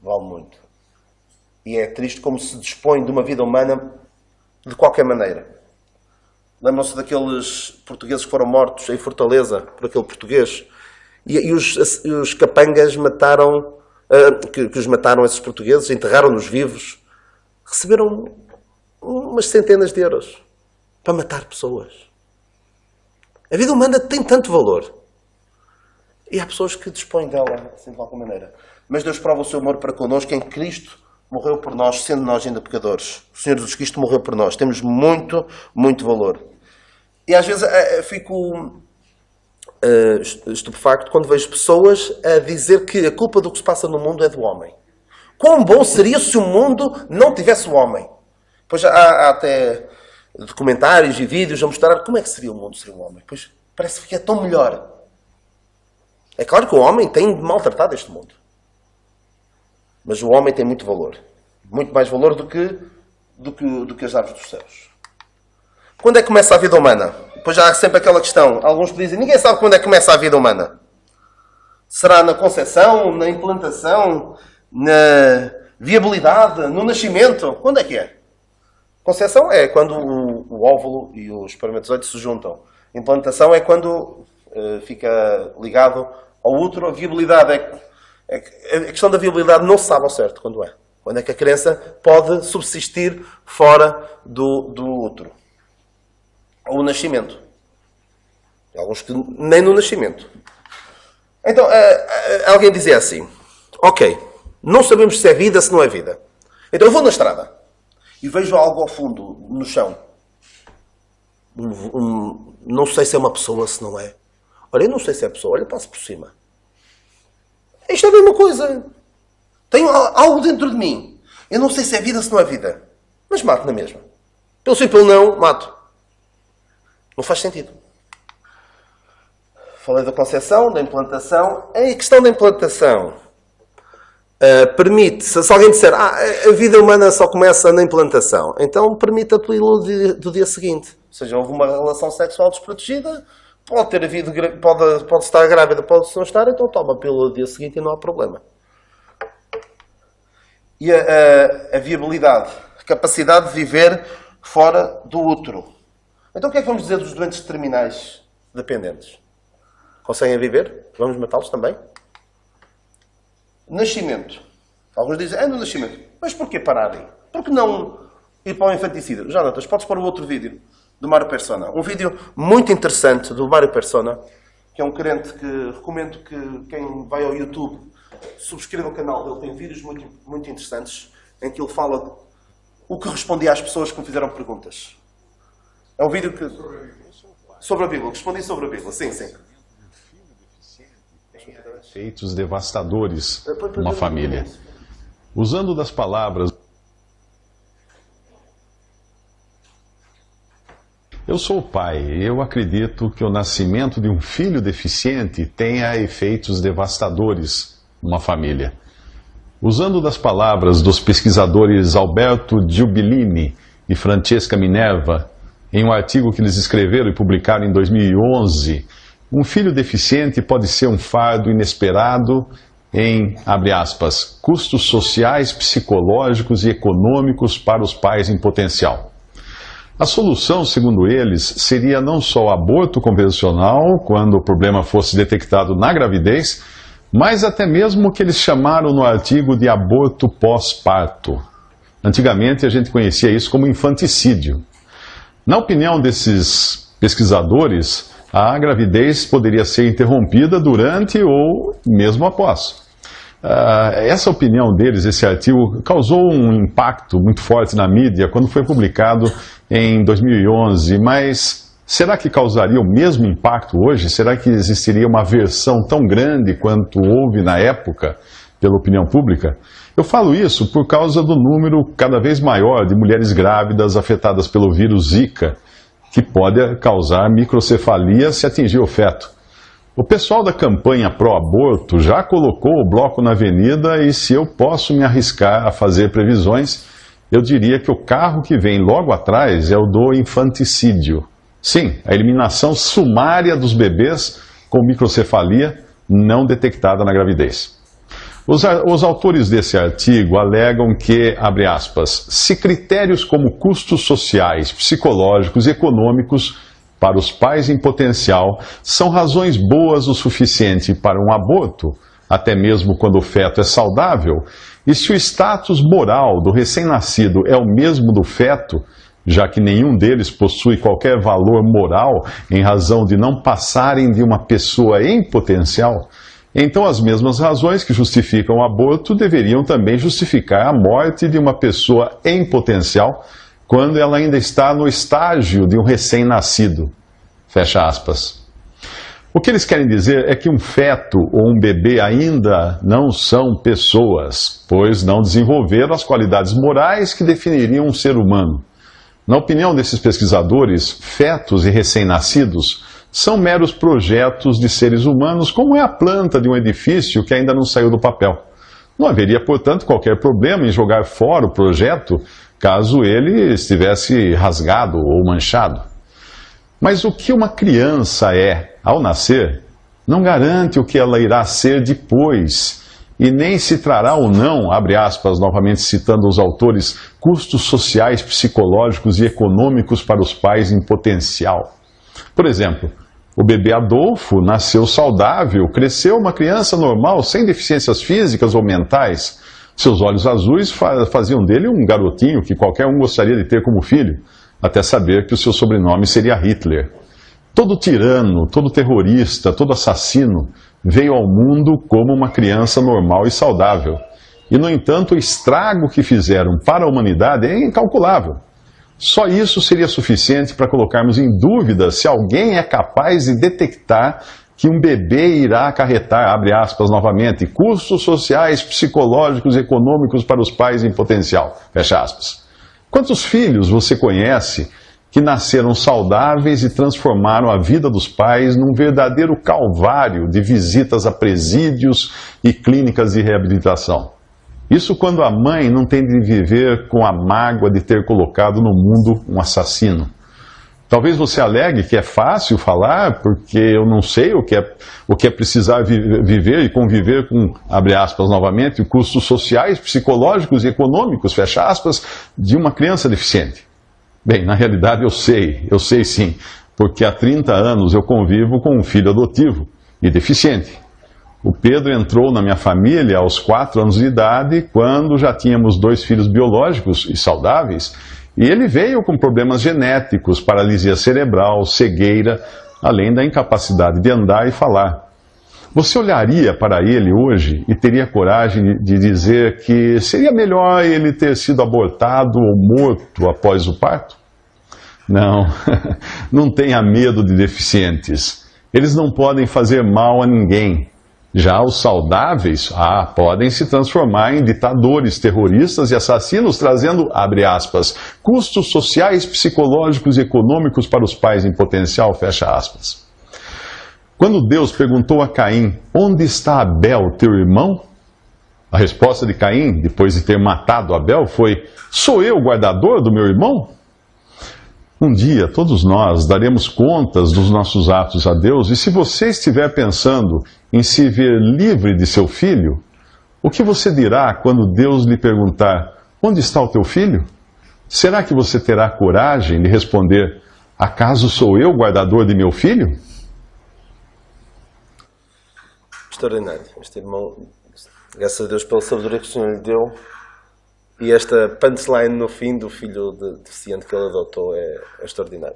B: vale muito. E é triste como se dispõe de uma vida humana de qualquer maneira. Lembram-se daqueles portugueses que foram mortos em Fortaleza por aquele português? E os capangas mataram, que os mataram, esses portugueses, enterraram-nos vivos, receberam umas centenas de euros para matar pessoas. A vida humana tem tanto valor. E há pessoas que dispõem dela, assim, de alguma maneira. Mas Deus prova o seu amor para connosco em Cristo morreu por nós, sendo nós ainda pecadores. O Senhor Jesus Cristo morreu por nós. Temos muito, muito valor. E às vezes fico estupefacto quando vejo pessoas a dizer que a culpa do que se passa no mundo é do homem. Quão bom seria se o mundo não tivesse o homem? Pois há até documentários e vídeos a mostrar como é que seria o mundo sem o homem. Pois parece que é tão melhor. É claro que o homem tem de maltratar este mundo. Mas o homem tem muito valor. Muito mais valor do que as aves dos céus. Quando é que começa a vida humana? Pois já há sempre aquela questão. Alguns que dizem, ninguém sabe quando é que começa a vida humana. Será na concepção, na implantação, na viabilidade, no nascimento? Quando é que é? Concepção é quando o óvulo e o espermatozoide se juntam. Implantação é quando fica ligado ao útero. A viabilidade a questão da viabilidade não se sabe ao certo quando é. Quando é que a criança pode subsistir fora do útero. Ou o nascimento. Alguns que nem no nascimento. Então, alguém dizia assim, ok, não sabemos se é vida, se não é vida. Então eu vou na estrada e vejo algo ao fundo, no chão. Não sei se é uma pessoa, se não é. Olha, eu não sei se é pessoa, olha, passo por cima. Isto é a mesma coisa. Tenho algo dentro de mim. Eu não sei se é vida, se não é vida. Mas mato na mesma. Pelo sim, pelo não, mato. Não faz sentido. Falei da concepção, da implantação. A questão da implantação permite, se alguém disser a vida humana só começa na implantação, então permite a pílula do dia seguinte. Ou seja, houve uma relação sexual desprotegida, pode ter havido, pode estar grávida, pode não estar, então toma a pílula no dia seguinte e não há problema. E a viabilidade, a capacidade de viver fora do útero. Então o que é que vamos dizer dos doentes terminais dependentes? Conseguem viver? Vamos matá-los também? Nascimento. Alguns dizem, no nascimento. Mas porquê parar aí? Por que não ir para o infanticídio? Jonatas, podes pôr o outro vídeo do Mário Persona. Um vídeo muito interessante do Mário Persona, que é um crente que recomendo que quem vai ao YouTube subscreva o canal dele. Tem vídeos muito, muito interessantes em que ele fala o que respondia às pessoas que me fizeram perguntas. É um vídeo que... Sobre a Bíblia. Respondi sobre a Bíblia. Sim, sim.
C: Efeitos devastadores numa família. Usando das palavras... Eu sou o pai e eu acredito que o nascimento de um filho deficiente tenha efeitos devastadores numa família. Usando das palavras dos pesquisadores Alberto Giubilini e Francesca Minerva, em um artigo que eles escreveram e publicaram em 2011, um filho deficiente pode ser um fardo inesperado em, abre aspas, custos sociais, psicológicos e econômicos para os pais em potencial. A solução, segundo eles, seria não só o aborto convencional, quando o problema fosse detectado na gravidez, mas até mesmo o que eles chamaram no artigo de aborto pós-parto. Antigamente a gente conhecia isso como infanticídio. Na opinião desses pesquisadores, a gravidez poderia ser interrompida durante ou mesmo após. Essa opinião deles, esse artigo, causou um impacto muito forte na mídia quando foi publicado em 2011, mas será que causaria o mesmo impacto hoje? Será que existiria uma aversão tão grande quanto houve na época pela opinião pública? Eu falo isso por causa do número cada vez maior de mulheres grávidas afetadas pelo vírus Zika, que pode causar microcefalia se atingir o feto. O pessoal da campanha pró-aborto já colocou o bloco na avenida e se eu posso me arriscar a fazer previsões, eu diria que o carro que vem logo atrás é o do infanticídio. Sim, a eliminação sumária dos bebês com microcefalia não detectada na gravidez. Os autores desse artigo alegam que, abre aspas, se critérios como custos sociais, psicológicos e econômicos para os pais em potencial são razões boas o suficiente para um aborto, até mesmo quando o feto é saudável, e se o status moral do recém-nascido é o mesmo do feto, já que nenhum deles possui qualquer valor moral em razão de não passarem de uma pessoa em potencial, então as mesmas razões que justificam o aborto deveriam também justificar a morte de uma pessoa em potencial quando ela ainda está no estágio de um recém-nascido. Fecha aspas. O que eles querem dizer é que um feto ou um bebê ainda não são pessoas, pois não desenvolveram as qualidades morais que definiriam um ser humano. Na opinião desses pesquisadores, fetos e recém-nascidos são meros projetos de seres humanos, como é a planta de um edifício que ainda não saiu do papel. Não haveria, portanto, qualquer problema em jogar fora o projeto caso ele estivesse rasgado ou manchado. Mas o que uma criança é ao nascer não garante o que ela irá ser depois, e nem se trará ou não, abre aspas, novamente citando os autores, custos sociais, psicológicos e econômicos para os pais em potencial. Por exemplo, o bebê Adolfo nasceu saudável, cresceu uma criança normal, sem deficiências físicas ou mentais. Seus olhos azuis faziam dele um garotinho que qualquer um gostaria de ter como filho, até saber que o seu sobrenome seria Hitler. Todo tirano, todo terrorista, todo assassino veio ao mundo como uma criança normal e saudável. E, no entanto, o estrago que fizeram para a humanidade é incalculável. Só isso seria suficiente para colocarmos em dúvida se alguém é capaz de detectar que um bebê irá acarretar, abre aspas novamente, custos sociais, psicológicos e econômicos para os pais em potencial, fecha aspas. Quantos filhos você conhece que nasceram saudáveis e transformaram a vida dos pais num verdadeiro calvário de visitas a presídios e clínicas de reabilitação? Isso quando a mãe não tem de viver com a mágoa de ter colocado no mundo um assassino. Talvez você alegue que é fácil falar, porque eu não sei o que é precisar viver e conviver com, abre aspas novamente, custos sociais, psicológicos e econômicos, fecha aspas, de uma criança deficiente. Bem, na realidade eu sei sim, porque há 30 anos eu convivo com um filho adotivo e deficiente. O Pedro entrou na minha família aos 4 anos de idade, quando já tínhamos 2 filhos biológicos e saudáveis, e ele veio com problemas genéticos, paralisia cerebral, cegueira, além da incapacidade de andar e falar. Você olharia para ele hoje e teria coragem de dizer que seria melhor ele ter sido abortado ou morto após o parto? Não, não tenha medo de deficientes. Eles não podem fazer mal a ninguém. Já os saudáveis, podem se transformar em ditadores, terroristas e assassinos, trazendo, abre aspas, custos sociais, psicológicos e econômicos para os pais em potencial, fecha aspas. Quando Deus perguntou a Caim, onde está Abel, teu irmão? A resposta de Caim, depois de ter matado Abel, foi, sou eu o guardador do meu irmão? Um dia, todos nós daremos contas dos nossos atos a Deus, e se você estiver pensando em se ver livre de seu filho, o que você dirá quando Deus lhe perguntar, onde está o teu filho? Será que você terá coragem de responder, acaso sou eu o guardador de meu filho?
A: Extraordinário. Este irmão, graças a Deus pela sabedoria que o Senhor lhe deu, e esta punchline no fim do filho deficiente que ele adotou é extraordinário.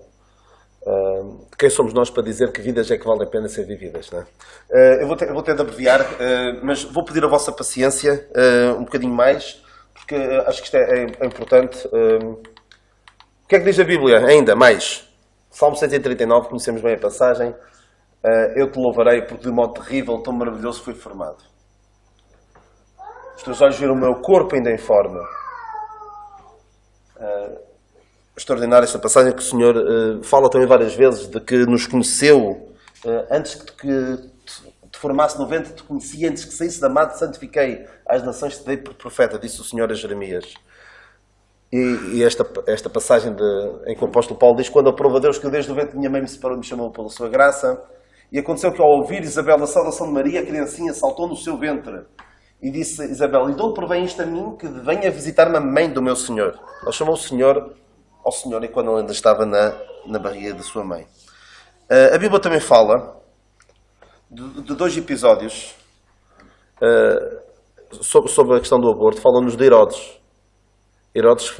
A: Quem somos nós para dizer que vidas é que valem a pena ser vividas, não é? Eu vou ter de abreviar, mas vou pedir a vossa paciência um bocadinho mais, porque acho que isto é importante. O que é que diz a Bíblia ainda mais? Salmo 139, conhecemos bem a passagem. Eu te louvarei porque de modo terrível, tão maravilhoso fui formado. Os teus olhos viram o meu corpo ainda em forma. Extraordinária esta passagem que o Senhor fala também várias vezes de que nos conheceu antes que te formasse no ventre, te conheci, antes que saísse da mata, santifiquei às nações, te dei por profeta, disse o Senhor a Jeremias. E esta passagem em que o apóstolo Paulo diz, quando aprova Deus que desde o ventre de minha mãe me separou e me chamou pela sua graça, e aconteceu que ao ouvir Isabel a saudação de Maria, a criancinha saltou no seu ventre. E disse Isabel, e de onde provém isto a mim, que venha visitar-me a mãe do meu Senhor? Ele chamou o Senhor ao Senhor enquanto ele ainda estava na barriga de sua mãe. A Bíblia também fala de 2 episódios sobre a questão do aborto. Fala-nos de Herodes. Herodes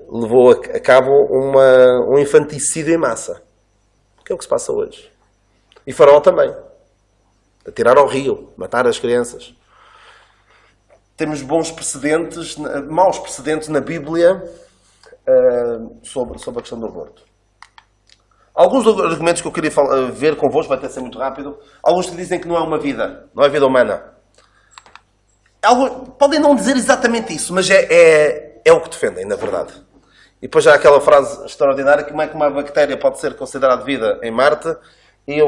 A: levou a cabo um infanticídio em massa. Que é o que se passa hoje. E Faraó também. Atirar ao rio, matar as crianças. Temos bons precedentes, maus precedentes na Bíblia sobre a questão do aborto. Alguns argumentos que eu queria ver convosco, vai ter que ser muito rápido. Alguns que dizem que não é uma vida, não é vida humana. Podem não dizer exatamente isso, mas é o que defendem, na verdade. E depois já há aquela frase extraordinária, como é que uma bactéria pode ser considerada vida em Marte e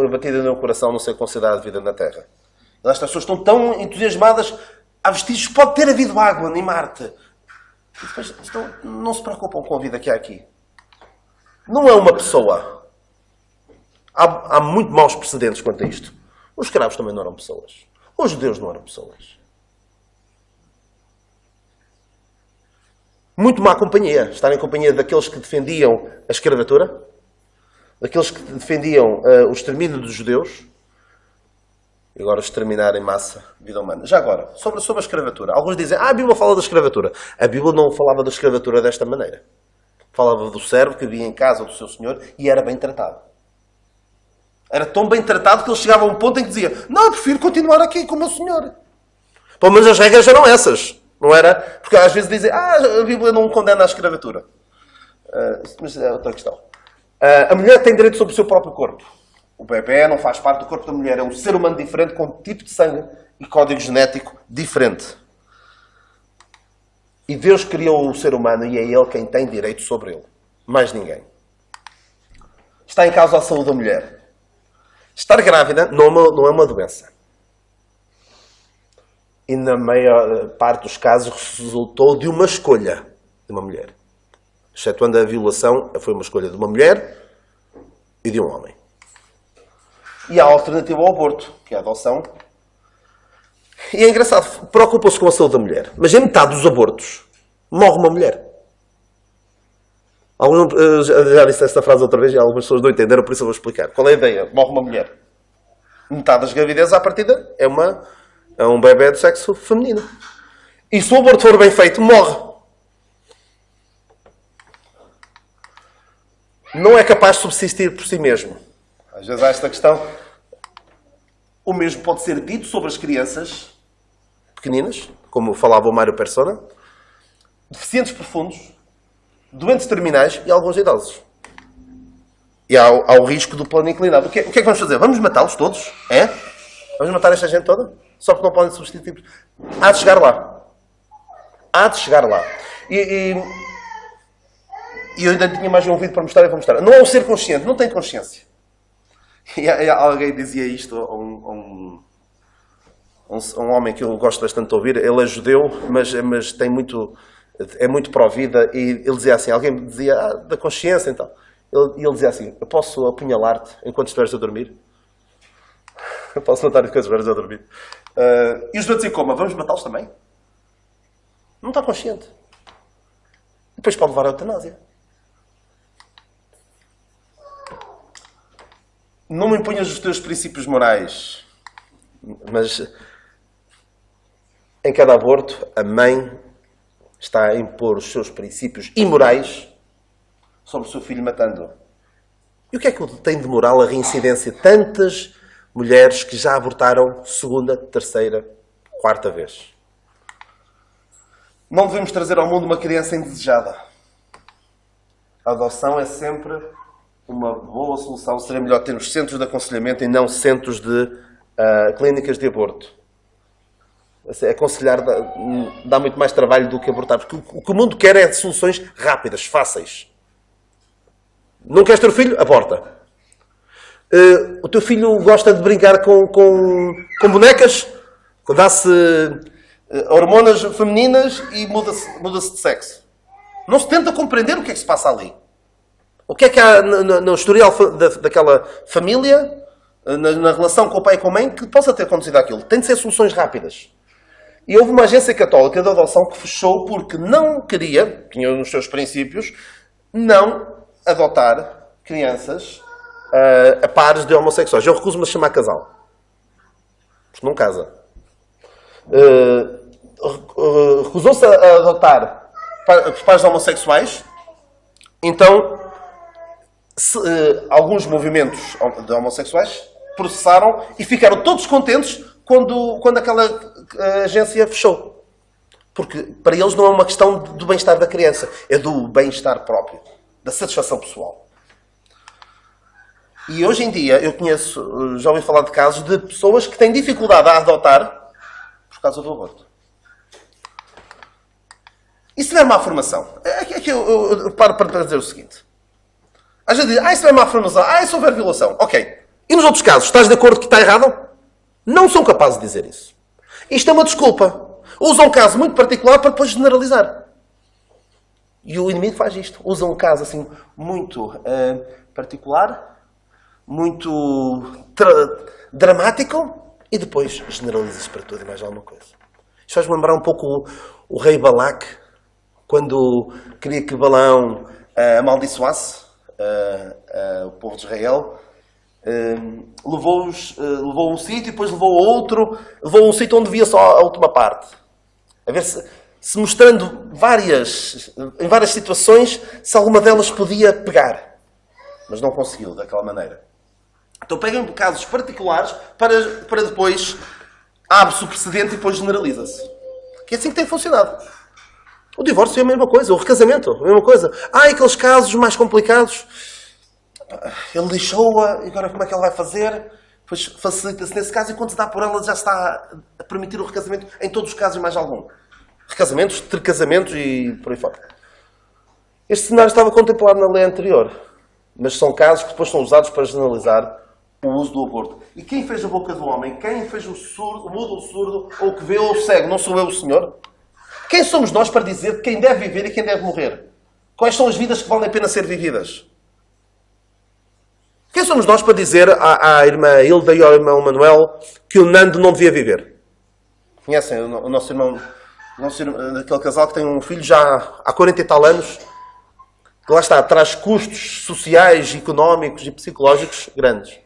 A: batida no coração não ser considerada vida na Terra. As pessoas estão tão entusiasmadas, há vestígios, pode ter havido água em Marte. E depois não se preocupam com a vida que há aqui. Não é uma pessoa. Há muito maus precedentes quanto a isto. Os escravos também não eram pessoas. Os judeus não eram pessoas. Muito má companhia. Estar em companhia daqueles que defendiam a escravatura, daqueles que defendiam o extermínio dos judeus, e agora exterminar em massa a vida humana. Já agora, sobre a escravatura. Alguns dizem, a Bíblia fala da escravatura. A Bíblia não falava da escravatura desta maneira. Falava do servo que vivia em casa do seu senhor e era bem tratado. Era tão bem tratado que ele chegava a um ponto em que dizia, não, eu prefiro continuar aqui com o meu senhor. Pelo menos as regras eram essas. Não era? Porque às vezes dizem, a Bíblia não condena a escravatura. Mas é outra questão. A mulher tem direito sobre o seu próprio corpo. O bebê não faz parte do corpo da mulher. É um ser humano diferente, com um tipo de sangue e código genético diferente. E Deus criou o ser humano e é Ele quem tem direito sobre ele. Mais ninguém. Está em causa a saúde da mulher. Estar grávida não é uma doença. E na maior parte dos casos resultou de uma escolha de uma mulher.
B: excetuando a violação, foi uma escolha de uma mulher e de um homem. E há a alternativa ao aborto, que é a adoção. E é engraçado, preocupa-se com a saúde da mulher. Mas em metade dos abortos, morre uma mulher. Alguns, já disse esta frase outra vez e algumas pessoas não entenderam, por isso eu vou explicar. Qual é a ideia? Morre uma mulher. Metade das gravidezes, à partida, é um bebé de sexo feminino. E se o aborto for bem feito, morre. Não é capaz de subsistir por si mesmo. Às vezes há esta questão. O mesmo pode ser dito sobre as crianças pequeninas, como falava o Mário Persona, deficientes profundos, doentes terminais e alguns idosos. E há o risco do plano inclinado. O que é que vamos fazer? Vamos matá-los todos? É? Vamos matar esta gente toda? Só porque não podem substituir. Há de chegar lá. Há de chegar lá. E eu ainda tinha mais um vídeo para mostrar e vou mostrar. Não é um ser consciente, não tem consciência. E alguém dizia isto a um homem que eu gosto bastante de ouvir. Ele é judeu, mas tem muito, é muito pró-vida. E ele dizia assim, alguém me dizia da consciência então. E ele dizia assim, eu posso apunhalar-te enquanto estiveres a dormir? Eu posso matar-te enquanto estiveres a dormir? E os doentes em coma, vamos matá-los também? Não está consciente. Depois pode levar à eutanásia. Não me imponhas os teus princípios morais, mas em cada aborto a mãe está a impor os seus princípios imorais sobre o seu filho matando-o. E o que é que tem de moral a reincidência de tantas mulheres que já abortaram segunda, terceira, quarta vez? Não devemos trazer ao mundo uma criança indesejada. A adoção é sempre uma boa solução. Seria melhor termos centros de aconselhamento e não centros de clínicas de aborto. Aconselhar dá muito mais trabalho do que abortar. Porque o que o mundo quer é soluções rápidas, fáceis. Não queres ter filho? Aborta. O teu filho gosta de brincar com bonecas? Dá-se hormonas femininas e muda-se de sexo. Não se tenta compreender o que é que se passa ali. O que é que há no historial daquela família, na relação com o pai e com a mãe, que possa ter conduzido àquilo? Tem de ser soluções rápidas. E houve uma agência católica de adoção que fechou porque não queria, tinha nos seus princípios, não adotar crianças a pares de homossexuais. Eu recuso-me a chamar casal. Porque não casa. Recusou-se a adotar pares de homossexuais. Então, alguns movimentos de homossexuais processaram e ficaram todos contentes quando aquela agência fechou. Porque para eles não é uma questão do bem-estar da criança, é do bem-estar próprio, da satisfação pessoal. E hoje em dia eu já ouvi falar de casos de pessoas que têm dificuldade a adotar por causa do aborto. E se tiver má formação? Aqui eu paro para dizer o seguinte. Às vezes dizem, se tiver má formação, se houver violação. Ok. E nos outros casos, estás de acordo que está errado? Não são capazes de dizer isso. Isto é uma desculpa. Usa um caso muito particular para depois generalizar. E o inimigo faz isto. Usa um caso assim muito particular, muito dramático e depois generaliza-se para tudo e mais alguma coisa. Isto faz-me lembrar um pouco o rei Balac, quando queria que Balaão amaldiçoasse o povo de Israel. Levou a um sítio e depois levou a outro, levou a um sítio onde via só a última parte, a ver se mostrando em várias situações se alguma delas podia pegar, mas não conseguiu daquela maneira. Então pegam casos particulares para depois abre-se o precedente e depois generaliza-se, que é assim que tem funcionado. O divórcio é a mesma coisa, o recasamento é a mesma coisa. Aqueles casos mais complicados, ele deixou-a, e agora como é que ele vai fazer? Pois facilita-se nesse caso, e quando se dá por ela já se está a permitir o recasamento em todos os casos e mais algum. Recasamentos, tercasamentos e por aí fora. Este cenário estava contemplado na lei anterior, mas são casos que depois são usados para generalizar o uso do aborto. E quem fez a boca do homem? Quem fez o surdo, o mudo, o surdo, ou o que vê ou o cego? Não sou eu o Senhor? Quem somos nós para dizer quem deve viver e quem deve morrer? Quais são as vidas que valem a pena ser vividas? Quem somos nós para dizer à irmã Hilda e ao irmão Manuel que o Nando não devia viver? Conhecem o nosso irmão, aquele casal que tem um filho já há 40 e tal anos, que lá está, traz custos sociais, económicos e psicológicos grandes.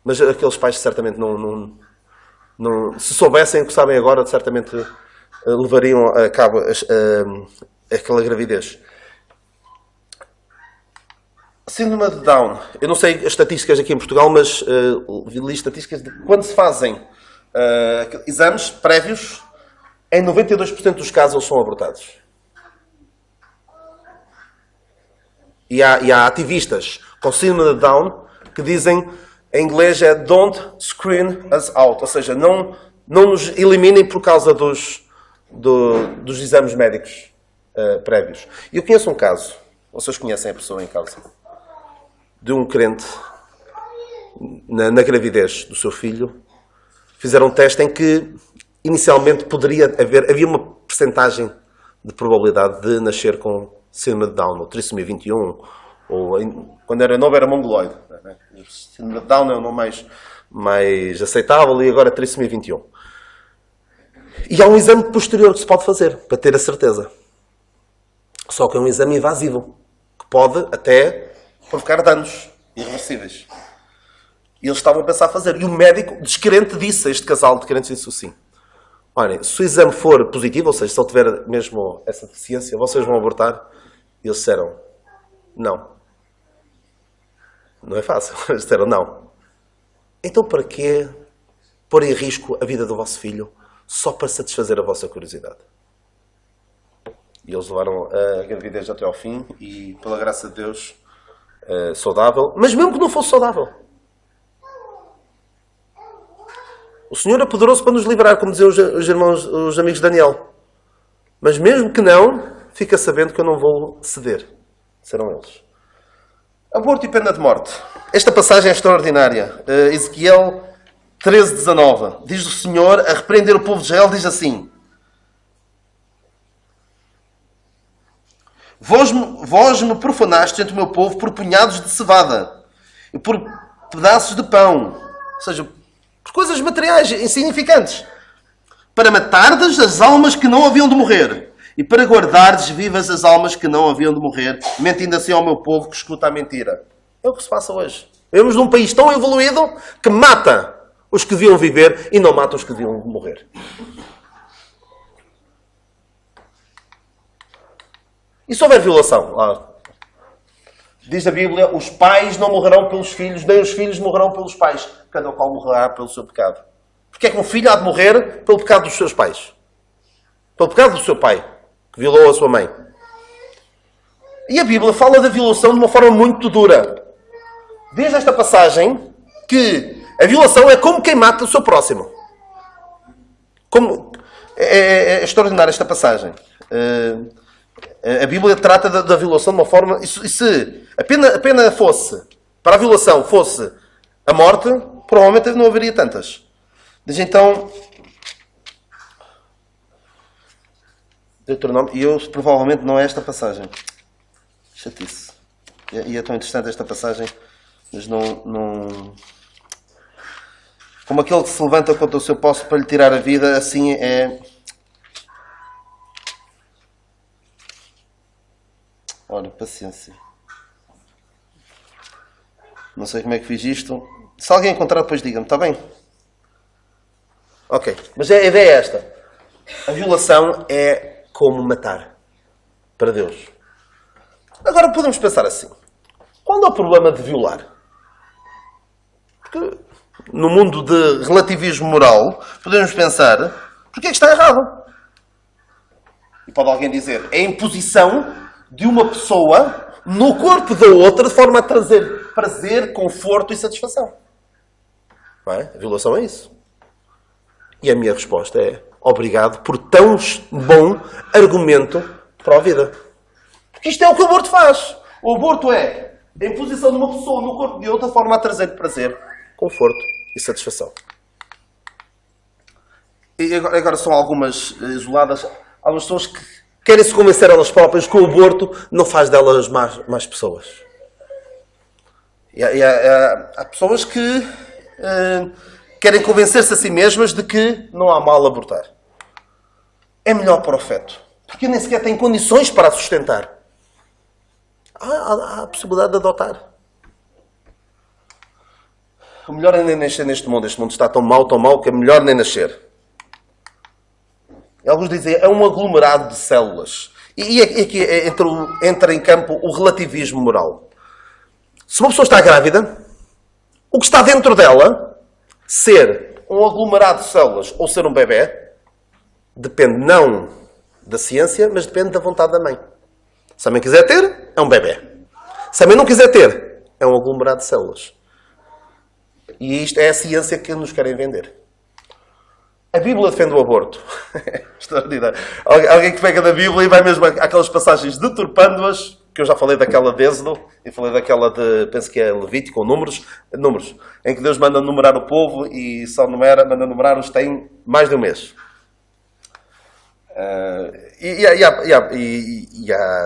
B: Mas aqueles pais certamente não se soubessem o que sabem agora, certamente levariam a cabo aquela gravidez. Síndrome de Down. Eu não sei as estatísticas aqui em Portugal, mas li estatísticas de quando se fazem exames prévios, em 92% dos casos eles são abortados. E há ativistas com síndrome de Down que dizem, em inglês é don't screen us out, ou seja, não nos eliminem por causa dos exames médicos prévios. E eu conheço um caso, vocês conhecem a pessoa em causa, de um crente na gravidez do seu filho. Fizeram um teste em que inicialmente havia uma percentagem de probabilidade de nascer com síndrome de Down, ou trissomia 21, ou quando era novo era mongoloide. Síndrome de Down é o nome mais aceitável, e agora trissomia 21. E há um exame posterior que se pode fazer, para ter a certeza. Só que é um exame invasivo, que pode até provocar danos irreversíveis. E eles estavam a pensar a fazer. E o médico descrente disse a este casal de crentes, disse assim: olhem, se o exame for positivo, ou seja, se ele tiver mesmo essa deficiência, vocês vão abortar? E eles disseram: não. Não é fácil. Eles disseram: não. Então para quê pôr em risco a vida do vosso filho só para satisfazer a vossa curiosidade? E eles levaram a gravidez até ao fim e, pela graça de Deus, saudável. Mas mesmo que não fosse saudável, o Senhor é poderoso para nos livrar, como diziam os amigos de Daniel. Mas mesmo que não, fica sabendo que eu não vou ceder. Serão eles. Aborto e pena de morte. Esta passagem é extraordinária. Ezequiel 13:19. Diz o Senhor a repreender o povo de Israel, diz assim: Vós me profanastes entre o meu povo por punhados de cevada e por pedaços de pão. Ou seja, por coisas materiais insignificantes. Para matardes as almas que não haviam de morrer e para guardardes vivas as almas que não haviam de morrer, mentindo assim ao meu povo que escuta a mentira. É o que se passa hoje. Vivemos num país tão evoluído que mata os que deviam viver e não mata os que deviam morrer. E se houver violação? Diz a Bíblia: os pais não morrerão pelos filhos, nem os filhos morrerão pelos pais. Cada qual morrerá pelo seu pecado. Porque é que um filho há de morrer pelo pecado dos seus pais? Pelo pecado do seu pai, que violou a sua mãe. E a Bíblia fala da violação de uma forma muito dura. Diz esta passagem que a violação é como quem mata o seu próximo. É extraordinária esta passagem. A Bíblia trata da violação de uma forma... E se a pena fosse, para a violação, fosse a morte, provavelmente não haveria tantas. Diz então... Deuteronômio, e eu provavelmente não é esta passagem. Chatice. E é tão interessante esta passagem, mas não... Como aquele que se levanta contra o seu posto para lhe tirar a vida, assim é... Ora, paciência. Não sei como é que fiz isto. Se alguém encontrar, depois diga-me, está bem? Ok, mas a ideia é esta. A violação é como matar para Deus. Agora podemos pensar assim: qual é o problema de violar? Porque no mundo de relativismo moral, podemos pensar: porque é que está errado? E pode alguém dizer: é a imposição de uma pessoa no corpo da outra de forma a trazer prazer, conforto e satisfação. Não é? A violação é isso. E a minha resposta é: obrigado por tão bom argumento para a vida. Porque isto é o que o aborto faz. O aborto é a imposição de uma pessoa no corpo de outra de forma a trazer prazer, conforto e satisfação. E agora são algumas isoladas. Algumas pessoas que querem se convencer elas próprias que o aborto não faz delas mais pessoas. E há pessoas que querem convencer-se a si mesmas de que não há mal abortar. É melhor para o feto. Porque nem sequer têm condições para a sustentar. Há a possibilidade de adotar. O melhor é nem nascer neste mundo. Este mundo está tão mau que é melhor nem nascer. E alguns dizem, é um aglomerado de células. E aqui entra em campo o relativismo moral. Se uma pessoa está grávida, o que está dentro dela, ser um aglomerado de células ou ser um bebê, depende não da ciência, mas depende da vontade da mãe. Se a mãe quiser ter, é um bebê. Se a mãe não quiser ter, é um aglomerado de células. E isto é a ciência que nos querem vender. A Bíblia defende o aborto. Extraordinário. Alguém que pega da Bíblia e vai mesmo àquelas passagens deturpando-as, que eu já falei daquela de Êxodo, e falei daquela de, penso que é Levítico, ou números, em que Deus manda numerar o povo e só manda numerar os que têm mais de um mês.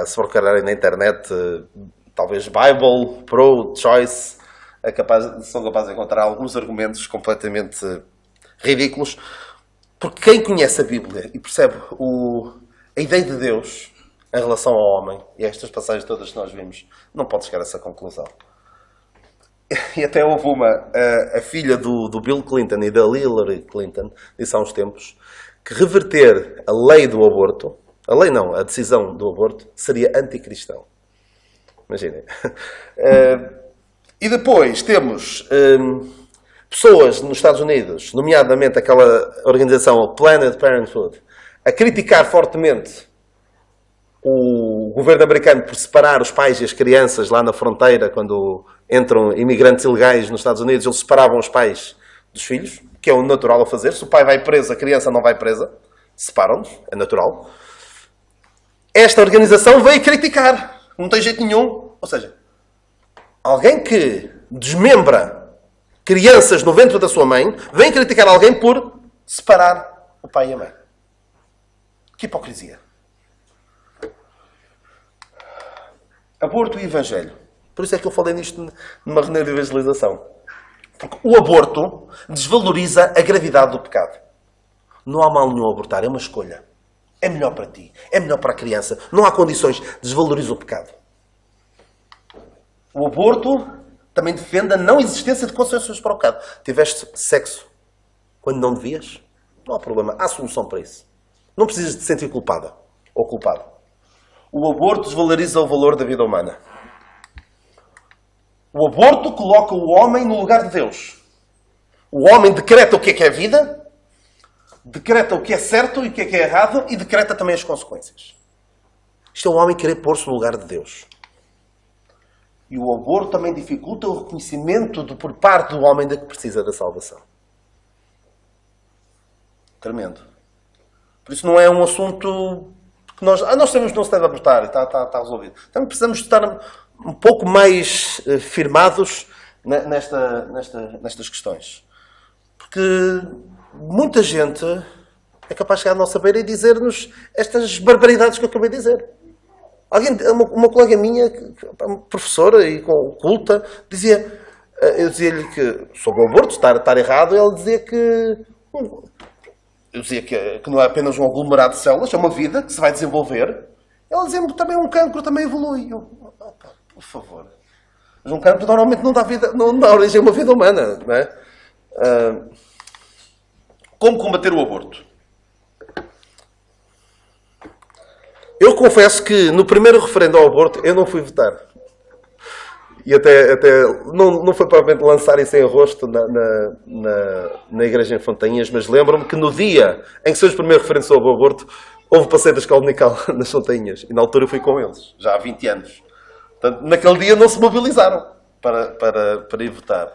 B: Se procurarem na internet, talvez Bible, Pro-Choice, são capazes de encontrar alguns argumentos completamente ridículos, porque quem conhece a Bíblia e percebe a ideia de Deus em relação ao homem, e estas passagens todas que nós vimos, não pode chegar a essa conclusão. E até houve a filha do Bill Clinton e da Hillary Clinton, disse há uns tempos, que reverter a lei do aborto, a decisão do aborto, seria anticristão. Imaginem. E depois temos pessoas nos Estados Unidos, nomeadamente aquela organização, o Planned Parenthood, a criticar fortemente o governo americano por separar os pais e as crianças lá na fronteira, quando entram imigrantes ilegais nos Estados Unidos, eles separavam os pais dos filhos, que é o natural a fazer. Se o pai vai preso, a criança não vai presa. Separam-nos, é natural. Esta organização veio criticar. Não tem jeito nenhum. Ou seja, alguém que desmembra crianças no ventre da sua mãe, vem criticar alguém por separar o pai e a mãe. Que hipocrisia. Aborto e Evangelho. Por isso é que eu falei nisto numa reunião de evangelização. Porque o aborto desvaloriza a gravidade do pecado. Não há mal nenhum a abortar, é uma escolha. É melhor para ti, é melhor para a criança. Não há condições, desvaloriza o pecado. O aborto também defende a não existência de consequências para o pecado. Tiveste sexo quando não devias? Não há problema, há solução para isso. Não precisas de te sentir culpada ou culpado. O aborto desvaloriza o valor da vida humana. O aborto coloca o homem no lugar de Deus. O homem decreta o que é vida, decreta o que é certo e o que é errado e decreta também as consequências. Isto é o homem querer pôr-se no lugar de Deus. E o aborto também dificulta o reconhecimento por parte do homem de que precisa da salvação. Tremendo. Por isso não é um assunto que nós sabemos que não se deve abortar e está resolvido. Então precisamos estar um pouco mais firmados nestas questões. Porque muita gente é capaz de chegar à nossa beira e dizer-nos estas barbaridades que eu acabei de dizer. Uma colega minha, professora e culta, eu dizia-lhe que sobre o aborto estar errado, ela dizia que eu dizia que não é apenas um aglomerado de células, é uma vida que se vai desenvolver. Ela dizia-me que também um cancro também evolui. Por favor. Mas um cancro normalmente não dá origem a uma vida humana, não é? Como combater o aborto? Eu confesso que no primeiro referendo ao aborto eu não fui votar. E até não foi provavelmente lançar isso em rosto na igreja em Fontanhas, mas lembro-me que no dia em que se fez o primeiro referendo sobre o aborto, houve passeio da escola dominical nas Fontanhas. E na altura eu fui com eles, já há 20 anos. Portanto, naquele dia não se mobilizaram para ir votar.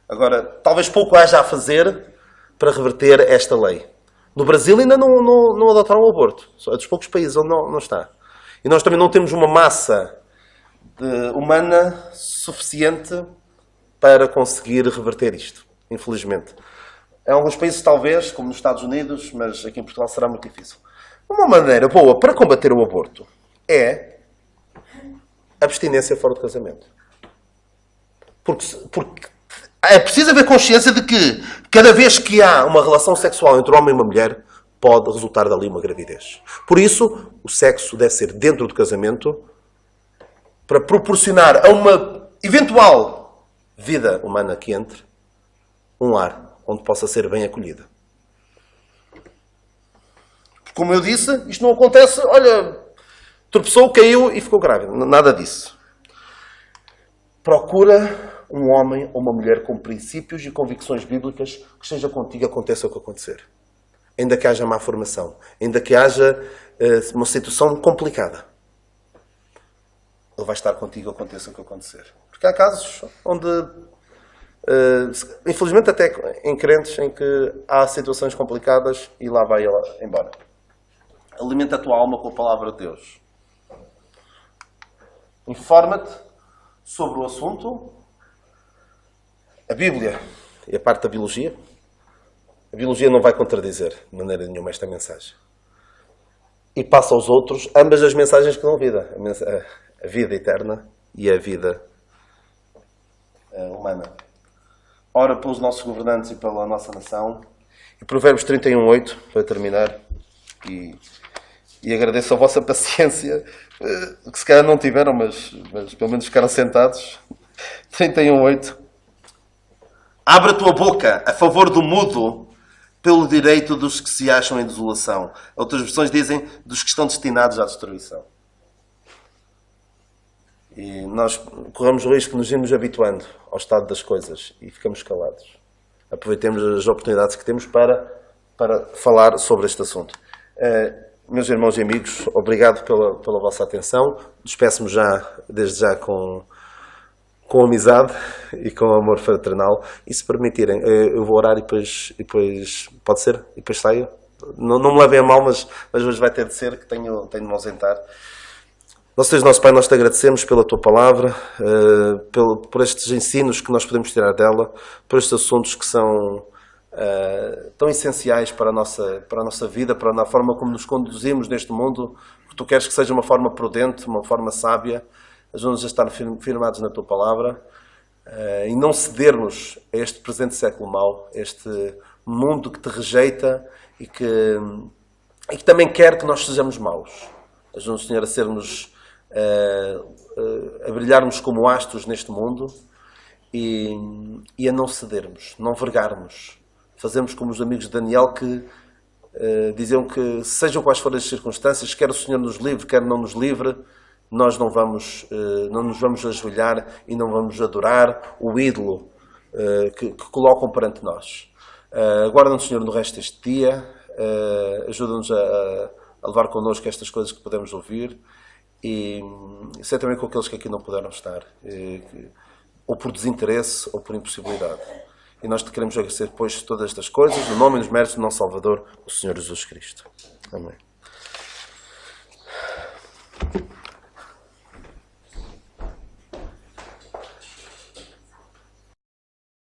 B: Agora, talvez pouco haja a fazer para reverter esta lei. No Brasil ainda não adotaram o aborto. É dos poucos países onde não está. E nós também não temos uma massa humana suficiente para conseguir reverter isto, infelizmente. Em alguns países talvez, como nos Estados Unidos, mas aqui em Portugal será muito difícil. Uma maneira boa para combater o aborto é abstinência fora do casamento. Porque é preciso haver consciência de que cada vez que há uma relação sexual entre um homem e uma mulher, pode resultar dali uma gravidez. Por isso, o sexo deve ser dentro do casamento para proporcionar a uma eventual vida humana que entre um lar onde possa ser bem acolhida. Como eu disse, isto não acontece, olha, tropeçou, caiu e ficou grávida. Nada disso. Procura um homem ou uma mulher com princípios e convicções bíblicas que esteja contigo, aconteça o que acontecer. Ainda que haja má formação, ainda que haja uma situação complicada. Ele vai estar contigo, aconteça o que acontecer. Porque há casos onde, infelizmente até em crentes, em que há situações complicadas e lá vai ela embora. Alimenta a tua alma com a palavra de Deus. Informa-te sobre o assunto. A Bíblia e a parte da biologia. A biologia não vai contradizer de maneira nenhuma esta mensagem. E passa aos outros ambas as mensagens que dão vida. A vida eterna e a vida humana. Ora pelos nossos governantes e pela nossa nação. E Provérbios 31:8, para terminar. E agradeço a vossa paciência, que se calhar não tiveram, mas pelo menos ficaram sentados. 31:8. Abre a tua boca a favor do mudo, pelo direito dos que se acham em desolação. Outras versões dizem dos que estão destinados à destruição. E nós corremos o risco de nos irmos habituando ao estado das coisas e ficamos calados. Aproveitemos as oportunidades que temos para falar sobre este assunto. Meus irmãos e amigos, obrigado pela vossa atenção. Despeço-me desde já com amizade e com amor fraternal. E se permitirem, eu vou orar e depois pode ser? E depois saio? Não me levem a mal, mas hoje vai ter de ser, que tenho de me ausentar. Nosso Deus, nosso Pai, nós te agradecemos pela tua palavra, por estes ensinos que nós podemos tirar dela, por estes assuntos que são tão essenciais para a nossa vida, para a forma como nos conduzimos neste mundo, que tu queres que seja uma forma prudente, uma forma sábia. Ajuda-nos a estar firmados na tua palavra e não cedermos a este presente século mau, este mundo que te rejeita e que também quer que nós sejamos maus. Ajuda-nos, Senhor, a sermos, a brilharmos como astros neste mundo e a não cedermos, não vergarmos. Fazemos como os amigos de Daniel que diziam que, sejam quais forem as circunstâncias, quer o Senhor nos livre, quer não nos livre, nós não nos vamos ajoelhar e não vamos adorar o ídolo que colocam perante nós. Guarda-nos, Senhor, no resto deste dia, ajuda-nos a levar connosco estas coisas que podemos ouvir e ser também com aqueles que aqui não puderam estar, ou por desinteresse ou por impossibilidade. E nós te queremos agradecer depois de todas estas coisas, no nome e nos méritos do nosso Salvador, o Senhor Jesus Cristo. Amém.